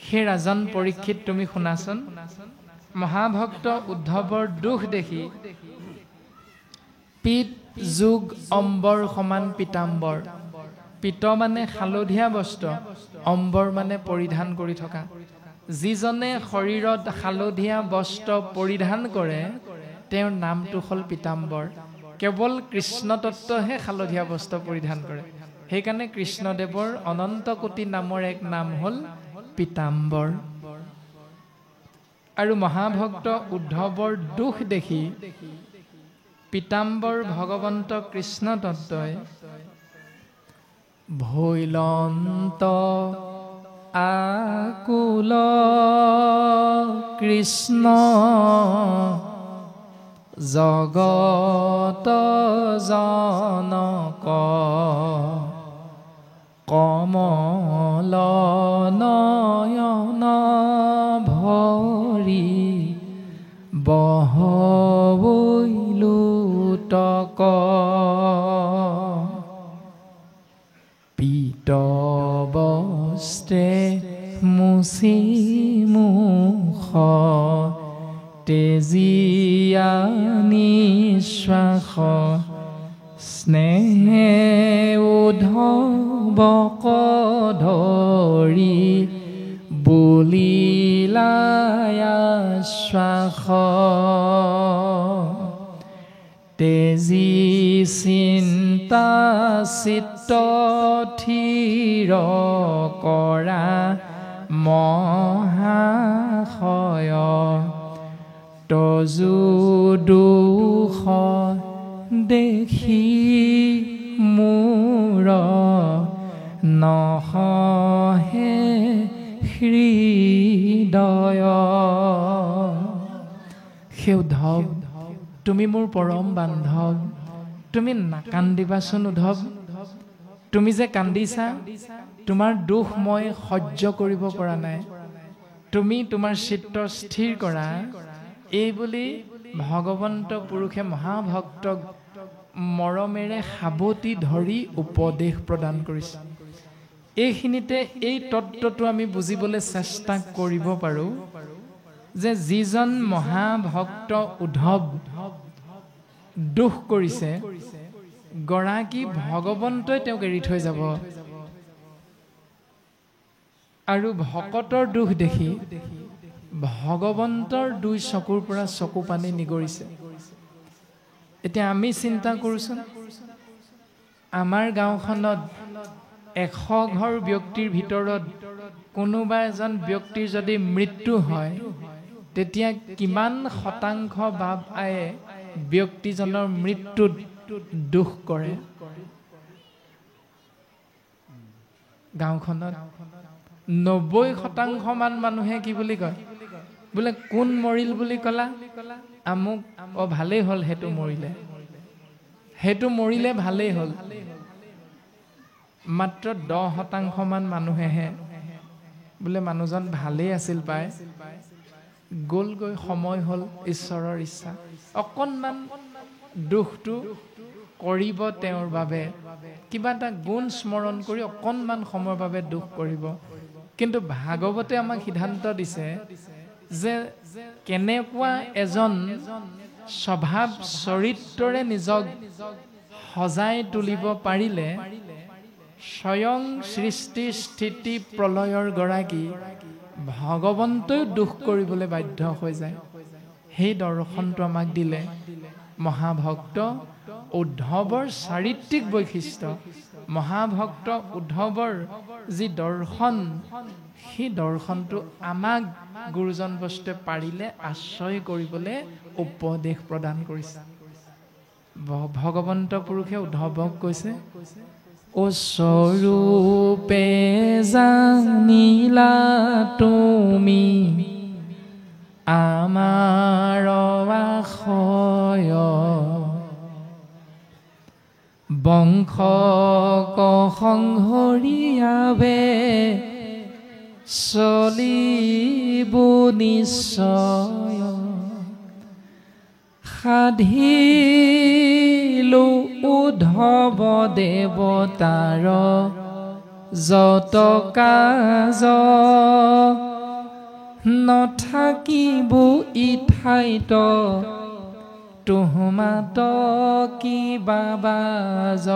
হে ৰাজন পৰীক্ষিত তুমি শুনাচোন মহাভক্ত উদ্ধৱৰ দুখ দেখি পিত যুগ অম্বৰ সমান পিতাম্বৰ পিত মানে হালধীয়া বস্ত্ৰ অম্বৰ মানে পৰিধান কৰি থকা যিজনে শৰীৰত হালধীয়া বস্ত্ৰ পৰিধান কৰে তেওঁৰ নামটো হ'ল পিতাম্বৰ কেৱল কৃষ্ণ তত্ত্বহে হালধীয়া বস্ত্ৰ পৰিধান কৰে সেইকাৰণে কৃষ্ণদেৱৰ অনন্ত কোটি নামৰ এক নাম হ'ল পিতাম্বৰ আৰু মহাভক্ত উদ্ধৱৰ দুখ দেখি পিতাম্বৰ ভগৱন্ত কৃষ্ণ তত্ত্বই ভৈলন্ত আকুল কৃষ্ণ জগত জনক কমল নয়ন ভৰি বহবৈলুতক পীত বস্ত্ৰে মুচি মুখ তেজিয়া নিশ্বাস স্নেহে উদ্ধৱক ধৰি বুলিলায়াশ্বাস তেজি চিন্তা চিত্ত থিৰ কৰা মহাশয় তজু দুখ দেখি মোৰ নহহে হৃদয় হে উদ্ধৱ তুমি মোৰ পৰম বান্ধৱ তুমি নাকান্দিবাচোন উদ্ধৱ তুমি যে কান্দিছা তোমাৰ দুখ মই সহ্য কৰিব পৰা নাই তুমি তোমাৰ চিত্ত স্থিৰ কৰা এই বুলি ভগৱন্ত পুৰুষে মহাভক্তক মৰমেৰে সাৱটি ধৰি উপদেশ প্ৰদান কৰিছে এইখিনিতে এই তত্ত্বটো আমি বুজিবলৈ চেষ্টা কৰিব পাৰোঁ যে যিজন মহাভক্ত উদ্ধৱ দুখ কৰিছে গৰাকী ভগৱন্তই তেওঁক এৰি থৈ যাব আৰু ভকতৰ দুখ দেখি ভগৱন্তৰ দুই চকুৰ পৰা চকু পানী নিগৰিছে এতিয়া আমি চিন্তা কৰোঁচোন আমাৰ গাঁওখনত 100 ঘৰ ব্যক্তিৰ ভিতৰত কোনোবা এজন ব্যক্তিৰ যদি মৃত্যু হয় তেতিয়া কিমান শতাংশ বাপ আয়ে ব্যক্তিজনৰ মৃত্যুত দুখ কৰে গাঁওখনত 90% মান মানুহে কি বুলি কয় বোলে কোন মৰিল বুলি কলা আমুক ভালেই হ'ল সেইটো মৰিলে ভালেই হ'ল মাত্ৰ 10% মান মানুহেহে বোলে মানুহজন ভালেই আছিল পায় গ'লগৈ সময় হ'ল ঈশ্বৰৰ ইচ্ছা অকণমান দুখটো কৰিব তেওঁৰ বাবে কিবা এটা গুণ স্মৰণ কৰি অকণমান সময়ৰ বাবে দুখ কৰিব কিন্তু ভাগৱতে আমাক সিদ্ধান্ত দিছে যে কেনেকুৱা এজন স্বভাৱ চৰিত্ৰৰে নিজক সজাই তুলিব পাৰিলে স্বয়ং সৃষ্টি স্থিতি প্ৰলয়ৰ গৰাকী ভগৱন্তই দুখ কৰিবলৈ বাধ্য হৈ যায় সেই দৰ্শনটো আমাক দিলে মহাভক্ত উদ্ধৱৰ চাৰিত্ৰিক বৈশিষ্ট্য মহাভক্ত উদ্ধৱৰ যি দৰ্শন সেই দৰ্শনটো আমাক গুৰুজন বৈষ্ণৱে পাৰিলে আশ্ৰয় কৰিবলৈ উপদেশ প্ৰদান কৰিছে ভগৱন্ত পুৰুষে উদ্ধৱক কৈছে ও স্বৰূপে জানিলা তুমি আমাৰ আশয় বংশ সংহৰিয়াবে চলিব নিশ্চয় সাধিলো উদ্ধৱ দেৱতাৰ যত কাজ নথাকিব ইঠাইত তুহমাত কিবা বাজ।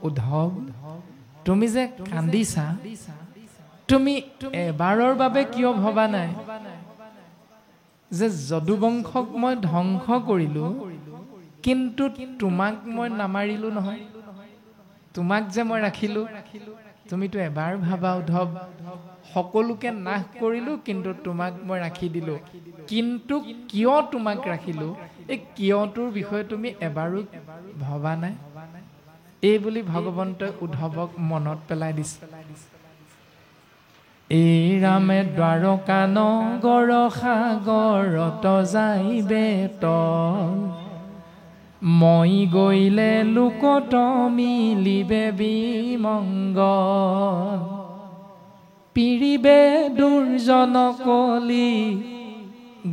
উদ্ধৱ, তুমি যে কান্দিছা, তুমি এবাৰৰ বাবে কিয় ভবা নাই যে যদুবংশক মই ধ্বংস কৰিলো, কিন্তু তোমাক মই নামাৰিলো নহয়, তোমাক যে মই ৰাখিলো? তুমিতো এবাৰ ভাবা উদ্ধৱ, সকলোকে নাশ কৰিলো কিন্তু তোমাক মই ৰাখি দিলো, কিন্তু কিয় তোমাক ৰাখিলো, এই কিয়টোৰ বিষয়ে তুমি এবাৰো ভবা নাই? এই বুলি ভগৱন্তই উদ্ধৱক মনত পেলাই দিছে। এই ৰামে দ্বাৰকা নগৰ সাগৰত যাইবে তল, মই গৈলে লোকত মিলিবে বিমংগল। পিৰিবে দুৰ্জন কলি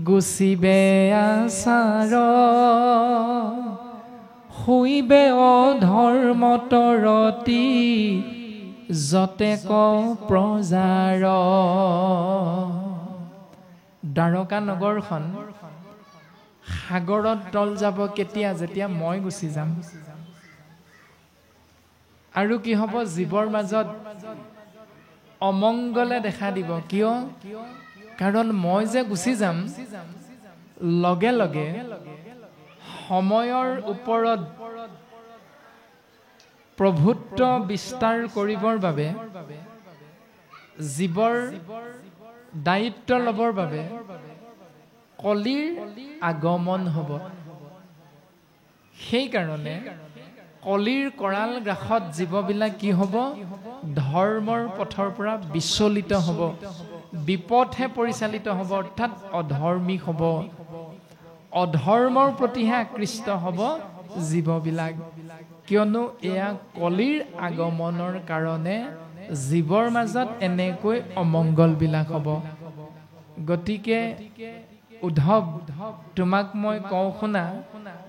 গুচিবে আচাৰ, শুইবে অধৰ্মতৰতি যতেক প্ৰজাৰ। দ্বাৰকা নগৰখন সাগৰত তল যাব কেতিয়া? যেতিয়া মই গুচি যাম। আৰু কি হ'ব? জীৱৰ মাজত অমংগলে দেখা দিব। কিয়? কাৰণ মই যে গুচি যাম, লগে লগে সময়ৰ ওপৰত প্ৰভুত্ব বিস্তাৰ কৰিবৰ বাবে, জীৱৰ দায়িত্ব ল'বৰ বাবে কলিৰ আগমন হ'ব। সেইকাৰণে কলিৰ কৰাল গ্ৰাসত জীৱবিলাক কি হ'ব? ধৰ্মৰ পথৰ পৰা বিচলিত হ'ব, বিপথে পৰিচালিত হ'ব, অৰ্থাৎ অধৰ্মী হ'ব, অধৰ্মৰ প্ৰতিহে আকৃষ্ট হ'ব জীৱবিলাক। কিয়নো এয়া কলিৰ আগমনৰ কাৰণে জীৱৰ মাজত এনেকৈ অমংগলবিলাক হ'ব। গতিকে উদ্ধৱ, তোমাক মই কওঁ শুনা,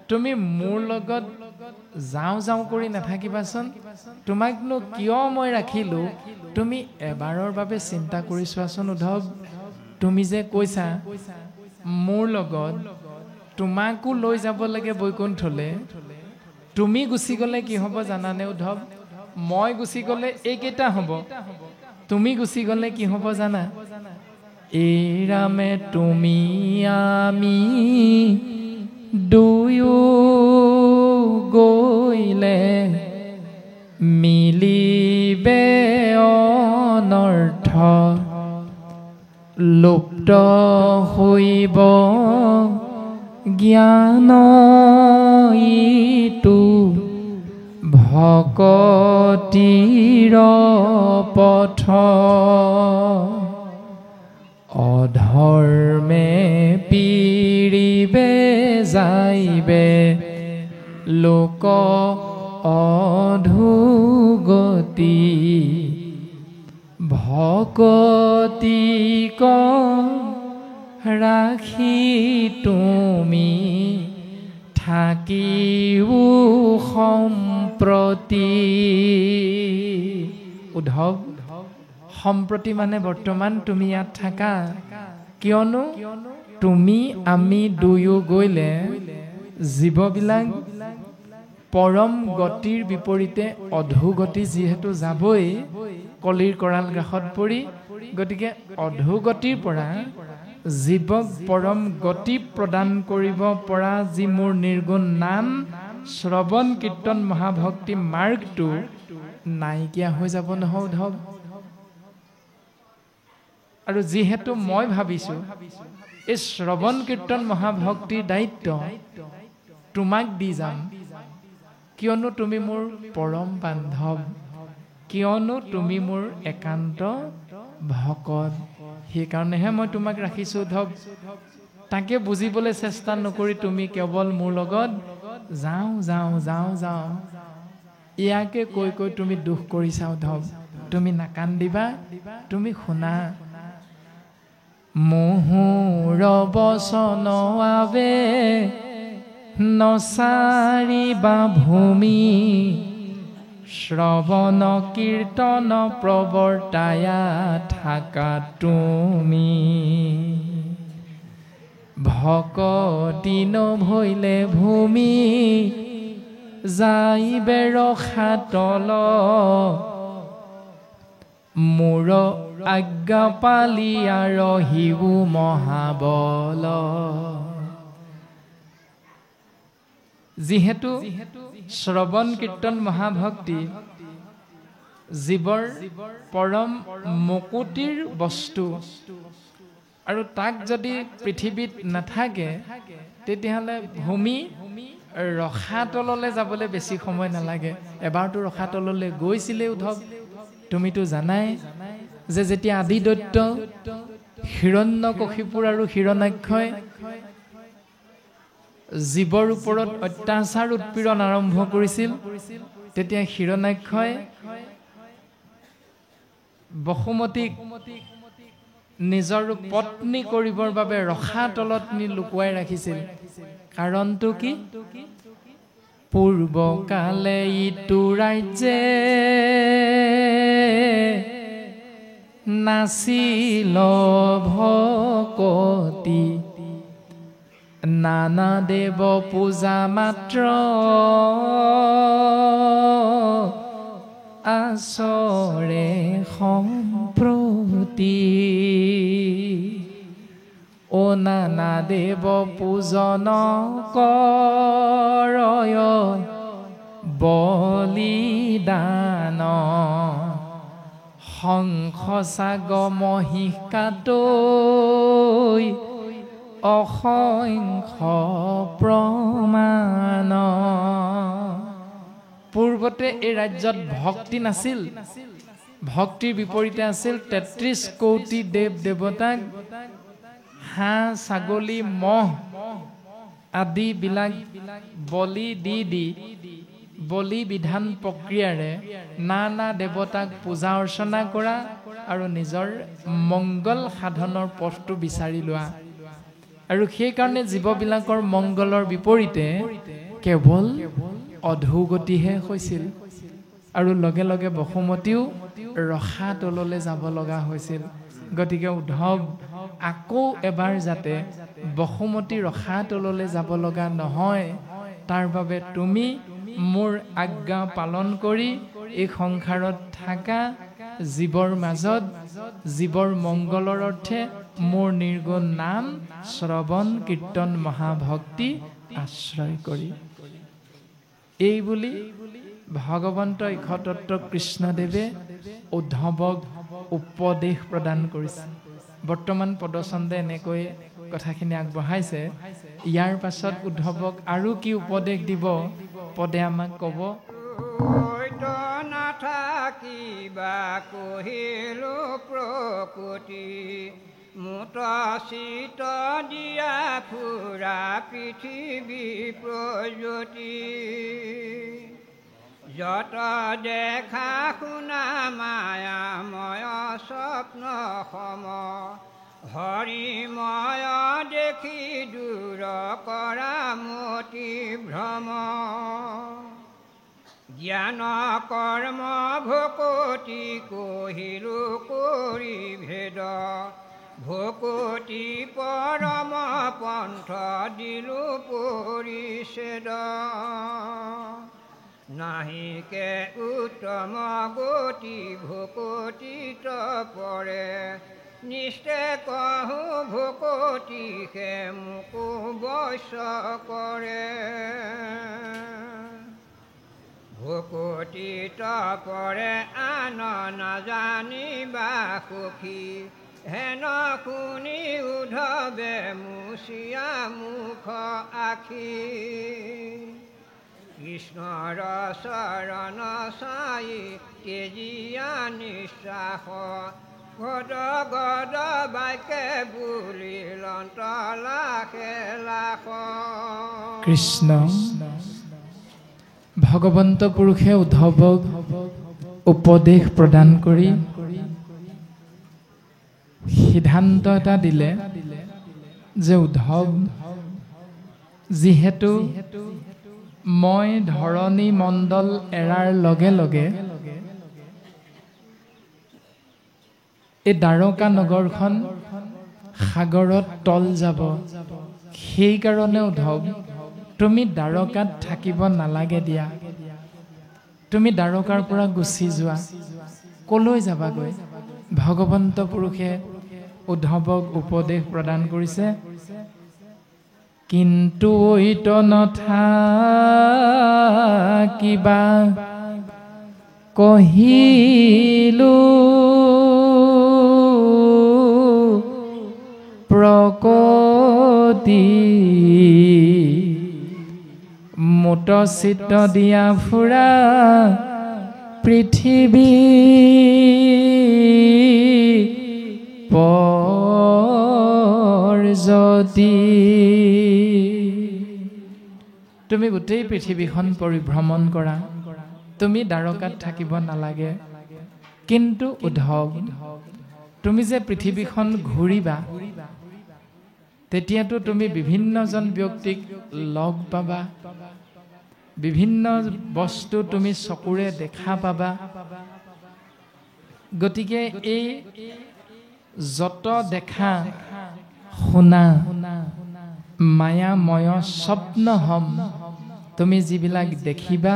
তুমি মোৰ লগত যাওঁ যাওঁ কৰি নাথাকিবাচোন। তোমাকনো কিয় মই ৰাখিলো, তুমি এবাৰৰ বাবে চিন্তা কৰি চোৱাচোন উদ্ধৱ। তুমি যে কৈছা মোৰ লগত তোমাকো লৈ যাব লাগে বৈকুণ্ঠলে, তুমি গুচি গ'লে কি হ'ব জানানে উদ্ধৱ? মই গুচি গ'লে এইকেইটা হ'ব, তুমি গুচি গ'লে কি হ'ব জানা? এই ৰামে তুমি আমি দুয়ো গ'লে মিলিবে অনৰ্থ, লুপ্ত হৈব জ্ঞান ইটো ভকতিৰ পথ। অধৰ্মে পিৰিবে যাইবে লোক অধোগতি, ভকতিক ৰাখি তুমি থাকিও সম্প্ৰতি। উদ্ধৱ, সম্প্ৰতি মানে বৰ্তমান তুমি ইয়াত থাকা। কিয়নো তুমি আমি দুয়ো গৈলে জীৱবিলাক পৰম গতিৰ বিপৰীতে অধোগতি যিহেতু যাবই কলিৰ কৰাল গ্ৰাসত পৰি, গতিকে অধোগতিৰ পৰা জীৱক পৰম গতি প্ৰদান কৰিব পৰা যি মোৰ নিৰ্গুণ নাম শ্ৰৱণ কীৰ্তন মহাভক্তি মাৰ্গটো নাইকিয়া হৈ যাব নহয় উদ্ধৱ। আৰু যিহেতু মই ভাবিছো এই শ্ৰৱণ কীৰ্তন মহাভক্তিৰ দায়িত্ব তোমাক দি যাম, কিয়নো তুমি মোৰ পৰম বান্ধৱ, কিয়নো তুমি মোৰ একান্ত ভকত, সেইকাৰণেহে মই তোমাক ৰাখিছো উদ্ধৱ। তাকে বুজিবলৈ চেষ্টা নকৰি তুমি কেৱল মোৰ লগত যাওঁ যাওঁ যাওঁ যাওঁ ইয়াকে কৈ কৈ তুমি দুখ কৰিছা উদ্ধৱ। তুমি নাকান্দিবা, তুমি শুনা। মোহৰ বচন আবে নচাৰিবা ভূমি, শ্ৰৱণ কীৰ্তন প্ৰৱৰ্তায়া থাকা তুমি ভকতি নভৈলে ভূমি যাইবে ৰখা তল মোৰ আজ্ঞা পালি ৰহিবু মহাবল। যিহেতু শ্ৰৱণ কীৰ্তন মহাভক্তি জীৱৰ পৰম মুকুতিৰ বস্তু আৰু তাক যদি পৃথিৱীত নাথাকে তেতিয়াহ'লে ভূমি ৰসাতললৈ যাবলৈ বেছি সময় নালাগে। এবাৰতো ৰসাতললৈ গৈছিলে উদ্ধৱ। তুমিতো জানাই যে যেতিয়া আদি দৈত্য হিৰণ্যকশিপুৰ আৰু হিৰণ্যাক্ষই জীৱৰ ওপৰত অত্যাচাৰ উৎপীড়ন আৰম্ভ কৰিছিল তেতিয়া হিৰণ্যাক্ষই বসুমতীক নিজৰ পত্নী কৰিবৰ বাবে ৰসাতলত নি লুকুৱাই ৰাখিছিল। কাৰণটো কি? পূৰ্বকালে ইটো ৰাজ্যে নাছিল ভকতি নানা দেৱ পূজা মাত্ৰ আচৰে সম্প্ৰতি ও নানা দেৱ পূজন কৰয় বলিদান শংখ চাগ মহিষাতৈ অসংখ্য প্ৰমাণ। পূৰ্বতে এই ৰাজ্যত ভক্তি নাছিল। ভক্তিৰ বিপৰীতে আছিল ৩৩ কোটি দেৱ দেৱতাক হাঁহ ছাগলী মহ আদিবিলাক বলি দি বলি বিধান প্ৰক্ৰিয়াৰে নানা দেৱতাক পূজা অৰ্চনা কৰা আৰু নিজৰ মংগল সাধনৰ পথটো বিচাৰি লোৱা। আৰু সেইকাৰণে জীৱবিলাকৰ মংগলৰ বিপৰীতে কেৱল অধোগতিহে হৈছিল আৰু লগে লগে বসুমতীও ৰসাতললৈ যাব লগা হৈছিল। গতিকে উদ্ধৱ আকৌ এবাৰ যাতে বসুমতী ৰসাতললৈ যাব লগা নহয় তাৰ বাবে তুমি মোৰ আজ্ঞা পালন কৰি এই সংসাৰত থকা জীৱৰ মাজত জীৱৰ মংগলৰ অৰ্থে মোৰ নিৰ্গুণ নাম শ্ৰৱণ কীৰ্তন মহাভক্তি আশ্ৰয় কৰি। এই বুলি ভগৱন্ত ইক্ষতত্ত্ব কৃষ্ণদেৱে উদ্ধৱক উপদেশ প্ৰদান কৰিছে। বৰ্তমান পদচন্দে এনেকৈ কথাখিনি আগবঢ়াইছে। ইয়াৰ পাছত উদ্ধৱক আৰু কি উপদেশ দিব পদে আমাক ক'ব। নাথাকিবা কহিলো প্ৰকৃতি মুত চিত দিয়া ফুৰা পৃথিৱী প্ৰজ্যোতি যত দেখা শুনা মায়াময় স্বপ্ন সম হৰিময় দেখি দূৰ কৰা মতি ভ্ৰম জ্ঞান কৰ্ম ভকতি কহিলো কৰি ভেদ ভকতি পৰম পন্থ দিলো পৰিছেদ নাহিকে উত্তম গতি ভকতিত পৰে নিষ্ঠে কহো ভকতিহে মোকো বশ কৰে ভকতিত পৰে আন নাজানিবা সুখী হেন শুনি উদ্ধৱে মুচিয়া মুখ আখি কৃষ্ণৰ চৰণ চাই তেজিয়া নিশ্বাস গদ গদ বাক্যে বুলিল লাখে লাখ। কৃষ্ণ ভগৱন্ত পুৰুষে উদ্ধৱক উপদেশ প্ৰদান কৰি সিদ্ধান্ত এটা দিলে যে উদ্ধৱ যিহেতু মই ধৰণী মণ্ডল এৰাৰ লগে লগে এই দ্বাৰকা নগৰখন সাগৰত তল যাব। সেইকাৰণে উদ্ধৱ, তুমি দ্বাৰকাত থাকিব নালাগে দিয়া। তুমি দ্বাৰকাৰ পৰা গুচি যোৱা। কলৈ যাবাগৈ? ভগৱন্ত পুৰুষে উদ্ধৱক উপদেশ প্ৰদান কৰিছে, কিন্তু ঐত নথাকিবা কহিলো প্ৰকতি মোট চিত্ত দিয়া ফুৰা পৃথিৱী পৰজ্যোতি। তুমি গোটেই পৃথিৱীখন পৰিভ্ৰমণ কৰা, তুমি দ্বাৰকাত থাকিব নালাগে। কিন্তু উদ্ধৱ, তুমি যে পৃথিৱীখন ঘূৰিবা, তেতিয়াতো তুমি বিভিন্নজন ব্যক্তিক লগ পাবা, বিভিন্ন বস্তু তুমি চকুৰে দেখা পাবা। গতিকে এই যত দেখা শুনা মায়াময় স্বপ্ন হম, তুমি যিবিলাক দেখিবা,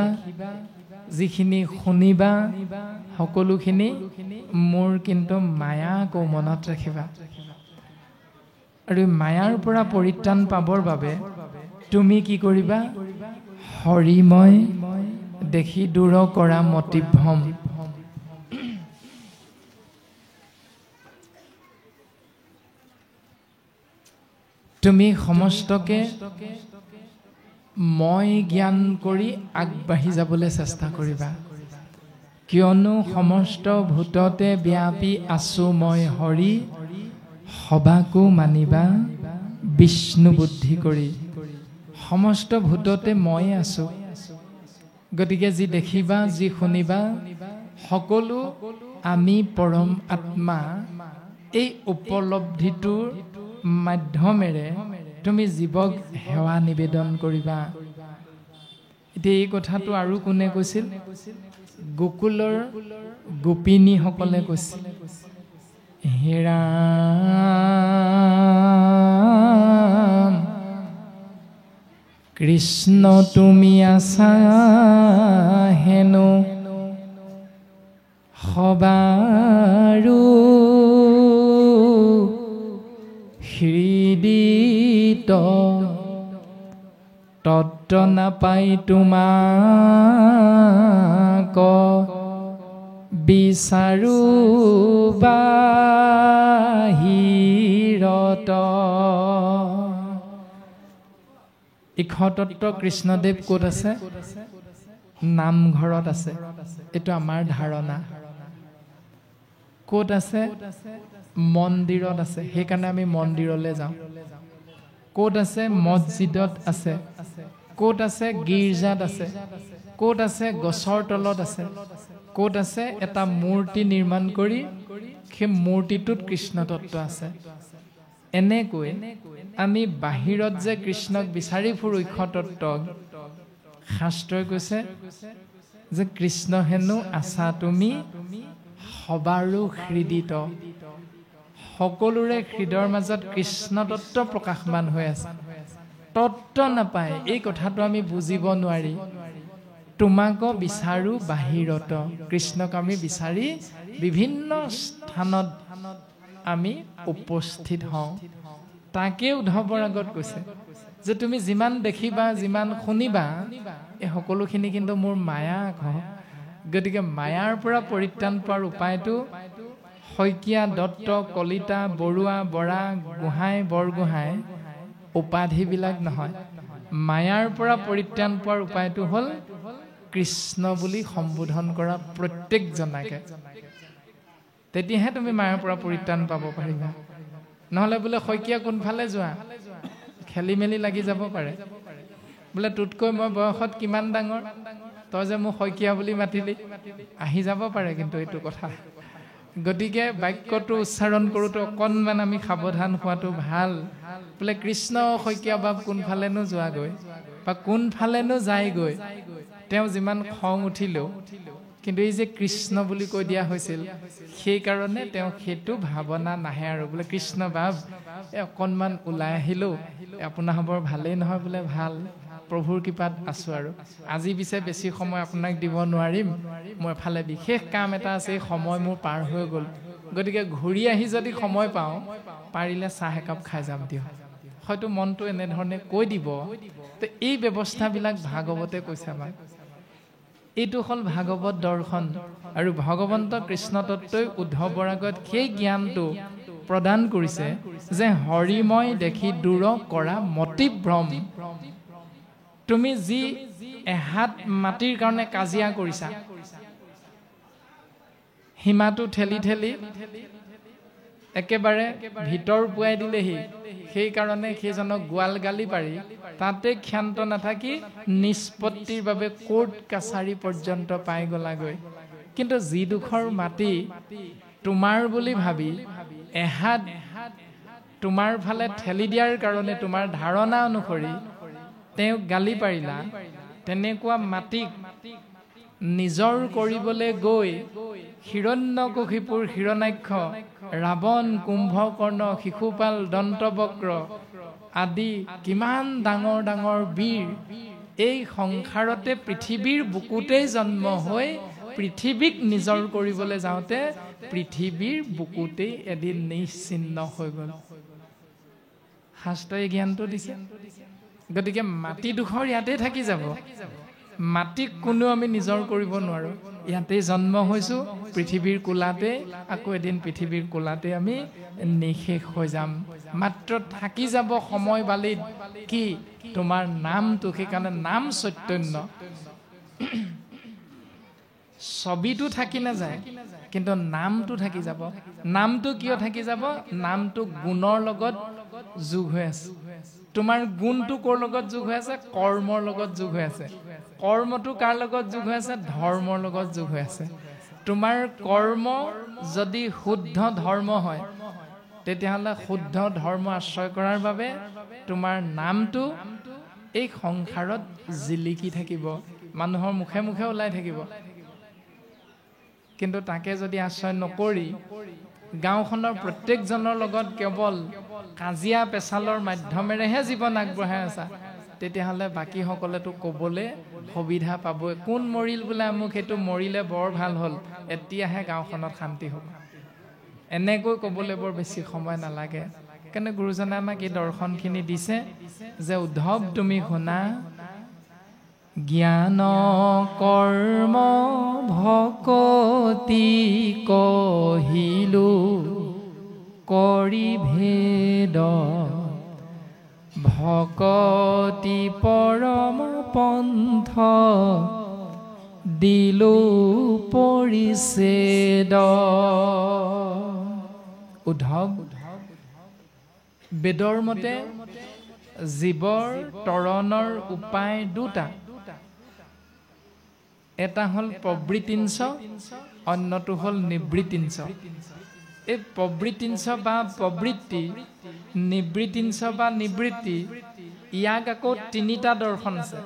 যিখিনি শুনিবা, সকলোখিনি মোৰ কিন্তু মায়াকো মনত ৰাখিবা। আৰু মায়াৰ পৰা পৰিত্ৰাণ পাবৰ বাবে তুমি কি কৰিবা? হৰিময় দেখি দূৰ কৰা মতিভ্ৰম। তুমি সমস্তকে মই জ্ঞান কৰি আগবাঢ়ি যাবলৈ চেষ্টা কৰিবা। কিয়নো সমস্ত ভূততে ব্যাপী আছো মই হৰি, সবাকো মানিবা বিষ্ণু বুদ্ধি কৰি। সমস্ত ভূততে মই আছো। গতিকে যি দেখিবা, যি শুনিবা, সকলো আমি পৰম আত্মা। এই উপলব্ধিটোৰ মাধ্যমেৰে তুমি জীৱক সেৱা নিবেদন কৰিবা। এতিয়া এই কথাটো আৰু কোনে কৈছিল? গোকুলৰ গোপিনীসকলে কৈছিল, হে ৰাম কৃষ্ণ তুমি আছা হেনো সবাৰো হৃদিত, তত্ত্ব নাপাই তোমাক বিচাৰো বাহিৰত। ইক্ষতত্ত্ব কৃষ্ণদেৱ ক'ত আছে? নামঘৰত আছে। এইটো আমাৰ ধাৰণা। ক'ত আছে? মন্দিৰত আছে। সেইকাৰণে আমি মন্দিৰলৈ যাওঁ। ক'ত আছে? মছজিদত আছে। ক'ত আছে? গীৰ্জাত আছে। ক'ত আছে? গছৰ তলত আছে। ক'ত আছে? এটা মূৰ্তি নিৰ্মাণ কৰি সেই মূৰ্তিটোত কৃষ্ণ তত্ত্ব আছে। এনেকৈ আমি বাহিৰত যে কৃষ্ণক বিচাৰি ফুৰো ইক্ষতত্ত্বক, শাস্ত্ৰই কৈছে যে কৃষ্ণ হেনো আছা তুমি সবাৰো হৃদিত। সকলোৰে হৃদয়ৰ মাজত কৃষ্ণ তত্ত্ব প্ৰকাশমান হৈ আছে। তত্ত্ব নাপায়, এই কথাটো আমি বুজিব নোৱাৰি। তোমাকো বিচাৰো বাহিৰত। কৃষ্ণক আমি বিচাৰি বিভিন্ন স্থানত আমি উপস্থিত হওঁ। তাকে উদ্ধৱৰ আগত কৈছে যে তুমি যিমান দেখিবা, যিমান শুনিবা, এই সকলোখিনি কিন্তু মোৰ মায়া। গতিকে মায়াৰ পৰা পৰিত্ৰাণ পোৱাৰ উপায়টো শইকীয়া, দত্ত, কলিতা, বৰুৱা, বৰা, গোহাঁই, বৰগোহাঁই উপাধিবিলাক নহয়। মায়াৰ পৰা পৰিত্ৰাণ পোৱাৰ উপায়টো হ'ল কৃষ্ণ বুলি সম্বোধন কৰা প্ৰত্যেকজনাকে। তেতিয়াহে তুমি মায়াৰ পৰা পৰিত্ৰাণ পাব পাৰিবা। নহ'লে বোলে শইকীয়া কোনফালে যোৱা, খেলি মেলি লাগি যাব পাৰে। বোলে তোতকৈ মই বয়সত কিমান ডাঙৰ, তই যে মোক শইকীয়া বুলি মাতিলি, আহি যাব পাৰে কিন্তু এইটো কথা। গতিকে বাক্যটো উচ্চাৰণ কৰোঁতে অকণমান আমি সাৱধান হোৱাটো ভাল। বোলে কৃষ্ণ শইকীয়া বাপ কোনফালেনো যোৱাগৈ বা কোনফালেনো যায়গৈ, তেওঁ যিমান খং উঠিলেও কিন্তু এই যে কৃষ্ণ বুলি কৈ দিয়া হৈছিল, সেইকাৰণে তেওঁ সেইটো ভাৱনা নাহে আৰু বোলে কৃষ্ণ বাপ অকণমান ওলাই আহিলোঁ, আপোনাৰ বৰ ভালেই নহয় বোলে, ভাল, প্ৰভুৰ কৃপাত আছোঁ আৰু আজি পিছে বেছি সময় আপোনাক দিব নোৱাৰিম, মোৰ এফালে বিশেষ কাম এটা আছে, এই সময় মোৰ পাৰ হৈ গ'ল, গতিকে ঘূৰি আহি যদি সময় পাওঁ পাৰিলে চাহ একাপ খাই যাম দিয়ক, হয়তো মনটো এনেধৰণে কৈ দিব। তো এই ব্যৱস্থাবিলাক ভাগৱতে কৈছে আমাক। এইটো হ'ল ভাগৱত দৰ্শন। আৰু ভগৱন্ত কৃষ্ণ তত্ত্বই উদ্ধৱৰ আগত সেই জ্ঞানটো প্ৰদান কৰিছে যে হৰিময় দেখি দূৰ কৰা মতিভ্ৰম। তুমি যি এহাত মাটিৰ কাৰণে কাজিয়া কৰিছা, সীমাটো ঠেলি ঠেলি একেবাৰে ভিতৰ পুৱাই দিলেহি, সেইকাৰণে সেইজনক গোৱাল গালি পাৰি তাতে ক্ষান্ত নাথাকি নিষ্পত্তিৰ বাবে কোৰ্ট কাছাৰী পৰ্যন্ত পাই গলাগৈ। কিন্তু যিডোখৰ মাটি তোমাৰ বুলি ভাবি এহাত তোমাৰ ফালে ঠেলি দিয়াৰ কাৰণে তোমাৰ ধাৰণা অনুসৰি তেওঁক গালি পাৰিলা, তেনেকুৱা মাটিক নিজৰ কৰিবলৈ গৈ হিৰণ্যকশিপুৰ হিৰণ্যাক্ষ, ৰাৱণ, কুম্ভকৰ্ণ, শিশুপাল, দন্তবক্ৰ আদি কিমান ডাঙৰ ডাঙৰ বীৰ এই সংসাৰতে পৃথিৱীৰ বুকুতেই জন্ম হৈ পৃথিৱীক নিজৰ কৰিবলৈ যাওঁতে পৃথিৱীৰ বুকুতেই এদিন নিশ্চিন্ন হৈ গ'ল। শাস্ত্ৰই জ্ঞানটো দিছে। গতিকে মাটিডোখৰ ইয়াতে থাকি যাব, মাটিক কোনো আমি নিজৰ কৰিব নোৱাৰোঁ। ইয়াতে জন্ম হৈছোঁ পৃথিৱীৰ কোলাতে, আকৌ এদিন পৃথিৱীৰ কোলাতে আমি নিশেষ হৈ যাম। মাত্ৰ থাকি যাব সময় বালিত কি তোমাৰ নামটো। সেইকাৰণে নাম চৈতন্য। ছবিটো থাকি নাযায় কিন্তু নামটো থাকি যাব। নামটো কিয় থাকি যাব? নামটো গুণৰ লগত যোগ হৈ আছে। তোমাৰ গুণটো ক'ৰ লগত যোগ হৈ আছে? কৰ্মৰ লগত যোগ হৈ আছে। কৰ্মটো কাৰ লগত যোগ হৈ আছে? ধৰ্মৰ লগত যোগ হৈ আছে। তোমাৰ কৰ্ম যদি শুদ্ধ ধৰ্ম হয়, তেতিয়াহ'লে শুদ্ধ ধৰ্ম আশ্ৰয় কৰাৰ বাবে তোমাৰ নামটো এই সংসাৰত জিলিকি থাকিব, মানুহৰ মুখে মুখে ওলাই থাকিব। কিন্তু তাকে যদি আশ্ৰয় নকৰি গাঁওখনৰ প্ৰত্যেকজনৰ লগত কেৱল কাজিয়া পেচালৰ মাধ্যমেৰেহে জীৱন আগবঢ়াই আছা, তেতিয়াহ'লে বাকীসকলেতো ক'বলৈ সুবিধা পাবই। কোন মৰিল বোলে মোক, সেইটো মৰিলে বৰ ভাল হ'ল, এতিয়াহে গাঁওখনত শান্তি হ'ব। এনেকৈ ক'বলৈ বৰ বেছি সময় নালাগে। কাৰণে গুৰুজনে আমাক এই দৰ্শনখিনি দিছে যে উদ্ধৱ তুমি শুনা, জ্ঞান কৰ্ম ভকতি কহিলো কৰি ভেদ, ভকতি পৰম পন্থ দিলো পৰিছেদ। উদ্ধৱ, বেদৰ মতে জীৱৰ তৰণৰ উপায় দুটা। এটা হ'ল প্ৰবৃত্তিঞ্চ, অন্যটো হ'ল নিবৃত্তিঞ্চ। এই প্ৰবৃত্তিঞ্চ বা প্ৰবৃত্তি, নিবৃত্তিঞ্চ বা নিবৃত্তি, ইয়াক আকৌ তিনিটা দৰ্শন আছে।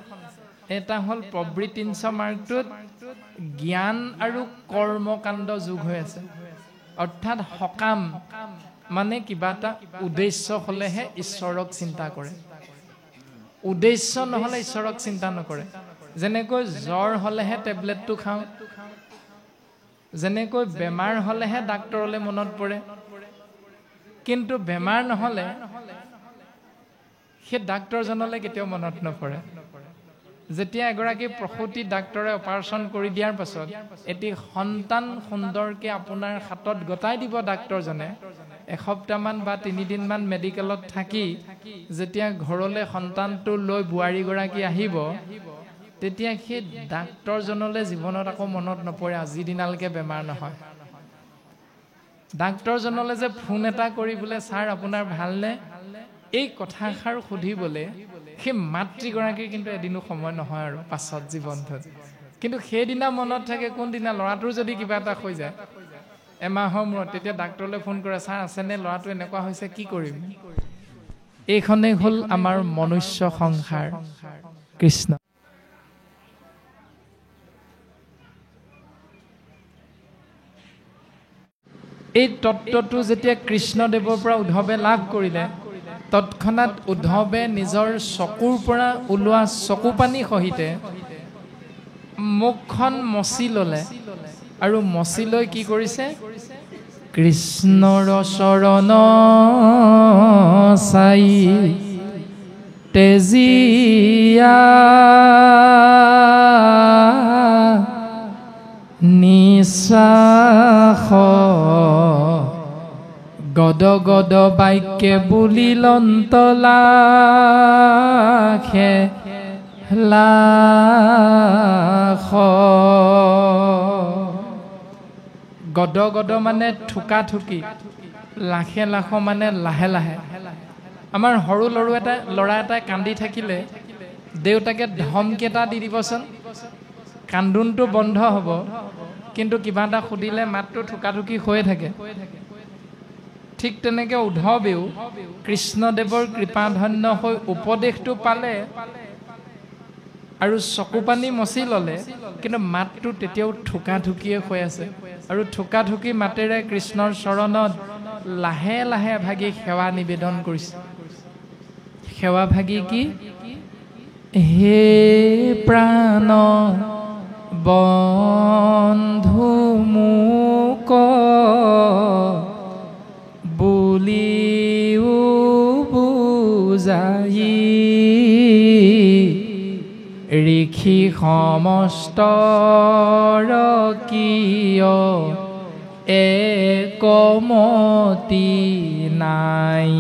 এটা হ'ল প্ৰবৃত্তিঞ্চ মাৰ্গটোত জ্ঞান আৰু কৰ্মকাণ্ড যোগ হৈ আছে, অৰ্থাৎ সকাম মানে কিবা এটা উদ্দেশ্য হ'লেহে ঈশ্বৰক চিন্তা কৰে, উদ্দেশ্য নহ'লে ঈশ্বৰক চিন্তা নকৰে। যেনেকৈ জ্বৰ হ'লেহে টেবলেটটো খাওঁ, যেনেকৈ বেমাৰ হ'লেহে ডাক্তৰলৈ মনত পৰে, কিন্তু বেমাৰ নহ'লে সেই ডাক্তৰজনলৈ কেতিয়াও মনত নপৰে। যেতিয়া এগৰাকী প্ৰসূতি ডাক্তৰে অপাৰেশ্যন কৰি দিয়াৰ পাছত এটি সন্তান সুন্দৰকৈ আপোনাৰ হাতত গতাই দিব ডাক্তৰজনে, এসপ্তাহমান বা 3 দিনমান মেডিকেলত থাকি যেতিয়া ঘৰলৈ সন্তানটো লৈ বোৱাৰীগৰাকী আহিব, তেতিয়া সেই ডাক্তৰজনলৈ জীৱনত আকৌ মনত নপৰে আজি দিনালৈকে বেমাৰ নহয়। ডাক্তৰজনলৈ যে ফোন এটা কৰি বোলে ছাৰ আপোনাৰ ভালনে, এই কথাষাৰ সুধিবলৈ সেই মাতৃগৰাকীৰ কিন্তু এদিনো সময় নহয় আৰু পাছত জীৱনটোত। কিন্তু সেইদিনা মনত থাকে কোনদিনা? ল'ৰাটোৰ যদি কিবা এটা হৈ যায়, এমাহৰ মূৰত তেতিয়া ডাক্তৰলৈ ফোন কৰে, ছাৰ আছেনে, ল'ৰাটো এনেকুৱা হৈছে, কি কৰিম? এইখনেই হ'ল আমাৰ মনুষ্য সংসাৰ। কৃষ্ণ। এই তত্ত্বটো যেতিয়া কৃষ্ণদেৱৰ পৰা উদ্ধৱে লাভ কৰিলে, তৎক্ষণাৎ উদ্ধৱে নিজৰ চকুৰ পৰা ওলোৱা চকু পানী সহিতে মুখখন মচি ল'লে আৰু মচি লৈ কি কৰিছে? কৃষ্ণৰ চৰণ চাই তেজিয়া নিশ্বাস গদ গদ বাক্যে বুলিলন্তলাখে লাখ। গদ গদ মানে ঠুকা ঠুকি, লাখে লাখ মানে লাহে লাহে। আমাৰ সৰু ল'ৰা এটাই কান্দি থাকিলে দেউতাকে ধমকি এটা দি দিবচোন, কান্দোনটো বন্ধ হ'ব, কিন্তু কিবা এটা সুধিলে মাতটো ঠুকা ঠুকি হৈয়ে থাকে। ঠিক তেনেকৈ উদ্ধৱেও কৃষ্ণদেৱৰ কৃপাধন্য হৈ উপদেশটো পালে আৰু চকু পানী মচি ল'লে, কিন্তু মাতটো তেতিয়াও ঠুকা ঠুকিয়ে হৈ আছে আৰু ঠুকা ঠুকি মাতেৰে কৃষ্ণৰ চৰণত লাহে লাহে ভাগি সেৱা নিবেদন কৰিছে। সেৱা ভাগি কি? হে প্ৰাণ বন্ধু মোক বুলিও বুজাই ঋষি সমস্ত কিয় একমতি নাই।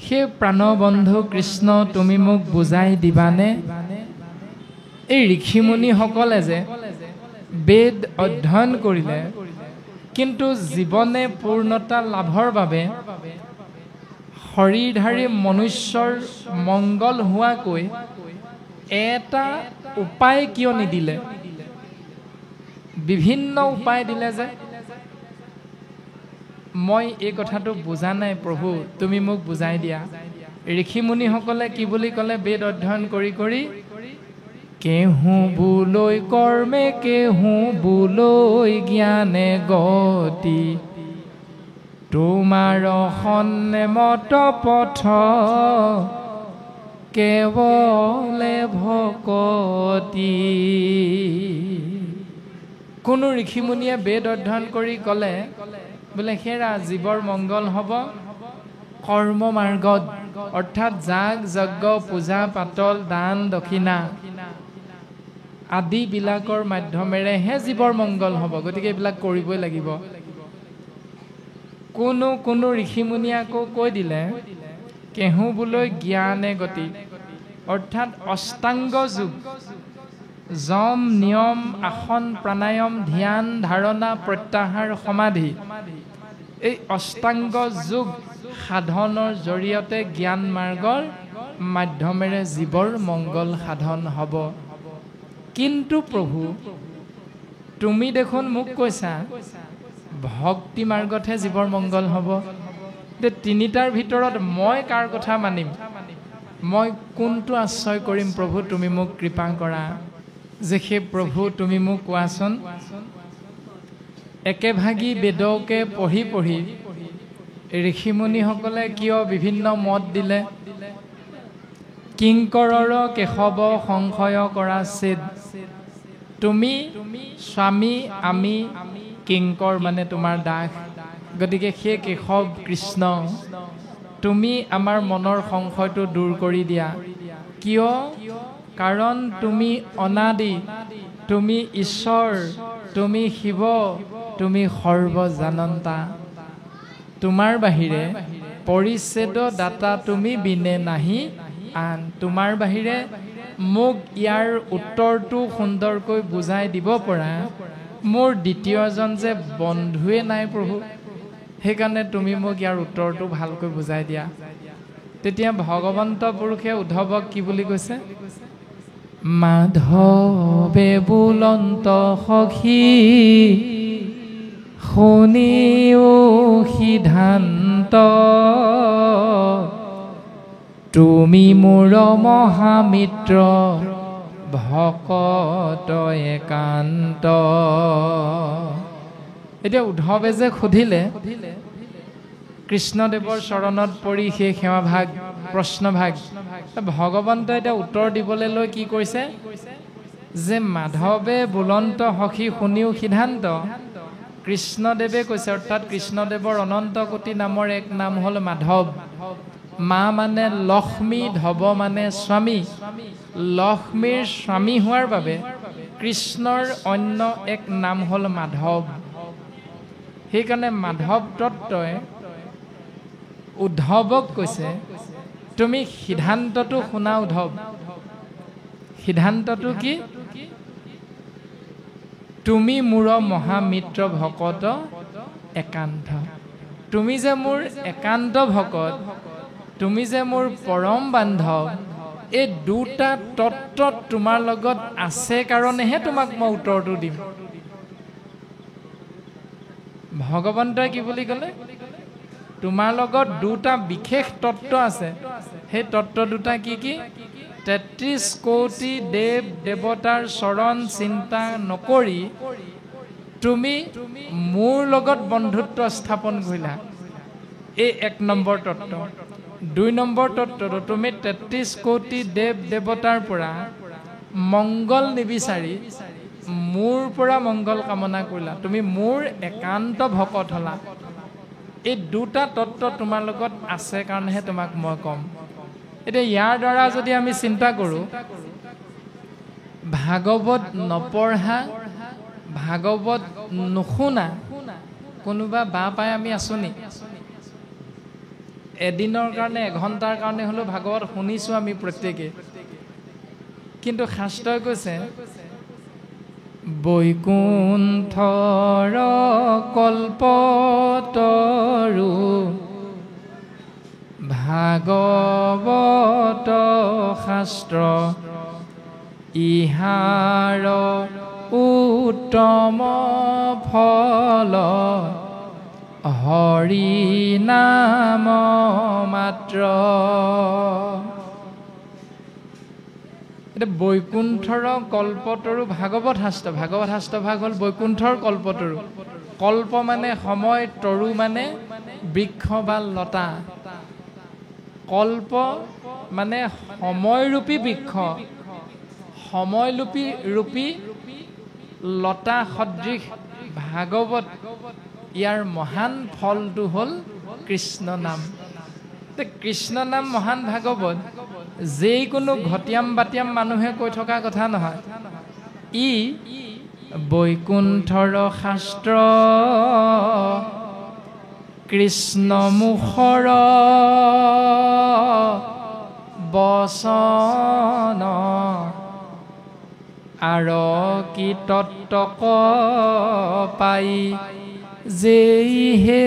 সেই প্ৰাণবন্ধু কৃষ্ণ তুমি মোক বুজাই দিবানে? এই ঋষিমুনিসকলে যে বেদ অধ্যয়ন কৰিলে, কিন্তু জীৱনে পূৰ্ণতা লাভৰ বাবে শৰীৰধাৰী মনুষ্যৰ মংগল হোৱাকৈ এটা উপায় কিয় নিদিলে? বিভিন্ন উপায় দিলে যে। মই এই কথাটো বুজা নাই প্ৰভু, তুমি মোক বুজাই দিয়া। ঋষিমুনিসকলে কি বুলি ক'লে? বেদ অধ্যয়ন কৰি কৰি কেহু বুলৈ কৰ্মে কেহু বুলৈ জ্ঞানে গতি, তোমাৰ সন্মত পথ কেৱলে ভকতি। কোনো ঋষিমুনিয়ে বেদ অধ্যয়ন কৰি ক'লে বোলে সেৰা জীৱৰ মংগল হ'ব কৰ্ম মাৰ্গত, অৰ্থাৎ যাগ যজ্ঞ পূজা পাতল দান দক্ষিণা আদিবিলাকৰ মাধ্যমেৰেহে জীৱৰ মংগল হ'ব, গতিকে এইবিলাক কৰিবই লাগিব। কোনো ঋষিমুনিয়ে আকৌ কৈ দিলে কেহু বোলৈ জ্ঞানে গতি, অৰ্থাৎ অষ্টাংগ যোগ, যম নিয়ম আসন প্ৰাণায়াম ধ্যান ধাৰণা প্ৰত্যাহাৰ সমাধি, এই অষ্টাংগ যোগ সাধনৰ জৰিয়তে জ্ঞান মাৰ্গৰ মাধ্যমেৰে জীৱৰ মংগল সাধন হ'ব। কিন্তু প্ৰভু তুমি দেখোন মোক কৈছা ভক্তি মাৰ্গতহে জীৱৰ মংগল হ'ব। তিনিটাৰ ভিতৰত মই কাৰ কথা মানিম? মই কোনটো আশ্ৰয় কৰিম? প্ৰভু তুমি মোক কৃপা কৰা যে সেই প্ৰভু তুমি মোক কোৱাচোন। একেভাগী বেদকে পঢ়ি পঢ়ি ঋষিমুনিসকলে কিয় বিভিন্ন মত দিলে? কিংকৰৰ কেশৱ সংশয় কৰা ছেদ, তুমি স্বামী আমি কিংকৰ মানে তোমাৰ দাস, গতিকে সেই কেশৱ কৃষ্ণ তুমি আমাৰ মনৰ সংশয়টো দূৰ কৰি দিয়া। কিয়? কাৰণ তুমি অনাদি, তুমি ঈশ্বৰ, তুমি শিৱ, তুমি সৰ্বজানন্তা। তোমাৰ বাহিৰে পৰিচ্ছেদ দাতা তুমি বিনে নাহি আন। তোমাৰ বাহিৰে মোক ইয়াৰ উত্তৰটো সুন্দৰকৈ বুজাই দিব পৰা মোৰ দ্বিতীয়জন যে বন্ধুৱে নাই প্ৰভু, সেইকাৰণে তুমি মোক ইয়াৰ উত্তৰটো ভালকৈ বুজাই দিয়া। তেতিয়া ভগৱন্ত পুৰুষে উদ্ধৱক কি বুলি কৈছে? মাধৱে বুলন্ত সখী শুনিও সিদ্ধান্ত তুমি মোৰ মহামিত্ৰ ভকত একান্ত। এতিয়া উদ্ধৱে যে সুধিলে কৃষ্ণদেৱৰ চৰণত পৰি সেই সেৱাভাগ প্ৰশ্নভাগ, ভগৱন্তই এতিয়া উত্তৰ দিবলৈ লৈ কি কৈছে যে মাধৱে বুলন্ত সখী শুনিও সিদ্ধান্ত। কৃষ্ণদেৱে কৈছে, অৰ্থাৎ কৃষ্ণদেৱৰ অনন্ত কোটি নামৰ এক নাম হ'ল মাধৱ। মা মানে লক্ষ্মী, ধৱ মানে স্বামী। লক্ষ্মীৰ স্বামী হোৱাৰ বাবে কৃষ্ণৰ অন্য এক নাম হ'ল মাধৱ। সেইকাৰণে মাধৱ তত্ত্বই উদ্ধৱক কৈছে তুমি সিদ্ধান্তটো শুনা উদ্ধৱ। সিদ্ধান্তটো কি? তুমি মোৰ মহামিত্ৰ ভকত একান্ত। তুমি যে মোৰ একান্ত ভকত, তুমি যে মোৰ পৰম বান্ধৱ, এই দুটা তত্ত্ব তোমাৰ লগত আছে কাৰণেহে তোমাক মই উত্তৰটো দিম। ভগৱন্তই কি বুলি ক'লে? তোমাৰ লগত দুটা বিশেষ তত্ত্ব আছে। সেই তত্ত্ব দুটা কি কি? ৩৩ কোটি দেৱ দেৱতাৰ চৰণ চিন্তা নকৰি তুমি মোৰ লগত বন্ধুত্ব স্থাপন কৰিলা, এই ১ নম্বৰ তত্ত্ব। ২ নম্বৰ তত্ত্বটো তুমি ৩৩ কোটি দেৱ দেৱতাৰ পৰা মংগল নিবিচাৰি মোৰ পৰা মংগল কামনা কৰিলা, তুমি মোৰ একান্ত ভকত হ'লা। এই দুটা তত্ত্ব তোমাৰ লগত আছে কাৰণেহে তোমাক মই ক'ম। এতিয়া ইয়াৰ দ্বাৰা যদি আমি চিন্তা কৰোঁ, ভাগৱত নপঢ়া, ভাগৱত নুশুনা কোনোবা বা পাই আমি আছোঁ নি? এদিনৰ কাৰণে, এঘণ্টাৰ কাৰণে হ'লেও ভাগৱত শুনিছোঁ আমি প্ৰত্যেকে। কিন্তু শাস্ত্ৰই কৈছে বৈকুণ্ঠৰ কল্পতৰু ভাগৱত শাস্ত্ৰ ইহাৰ উত্তম ফল হৰি নাম মাত্ৰ। এতিয়া বৈকুণ্ঠৰ কল্পতৰু ভাগৱত শাস্ত্ৰ, ভাগৱত শাস্ত্ৰ ভাগ হ'ল বৈকুণ্ঠৰ কল্পতৰু। কল্প মানে সময়, তৰু মানে বৃক্ষ বা লতা। কল্প মানে সময়ৰূপী বৃক্ষ, সময়ৰূপী লতা সদৃশ ভাগৱত। ইয়াৰ মহান ফলটো হ'ল কৃষ্ণ নাম। কৃষ্ণ নাম মহান ভাগৱত যিকোনো ঘটিয়াম বাটিয়াম মানুহে কৈ থকা কথা নহয়। ই বৈকুণ্ঠৰ শাস্ত্ৰ কৃষ্ণ মুখৰ বচন আৰ কি তত্ত্বক পাই যেই হে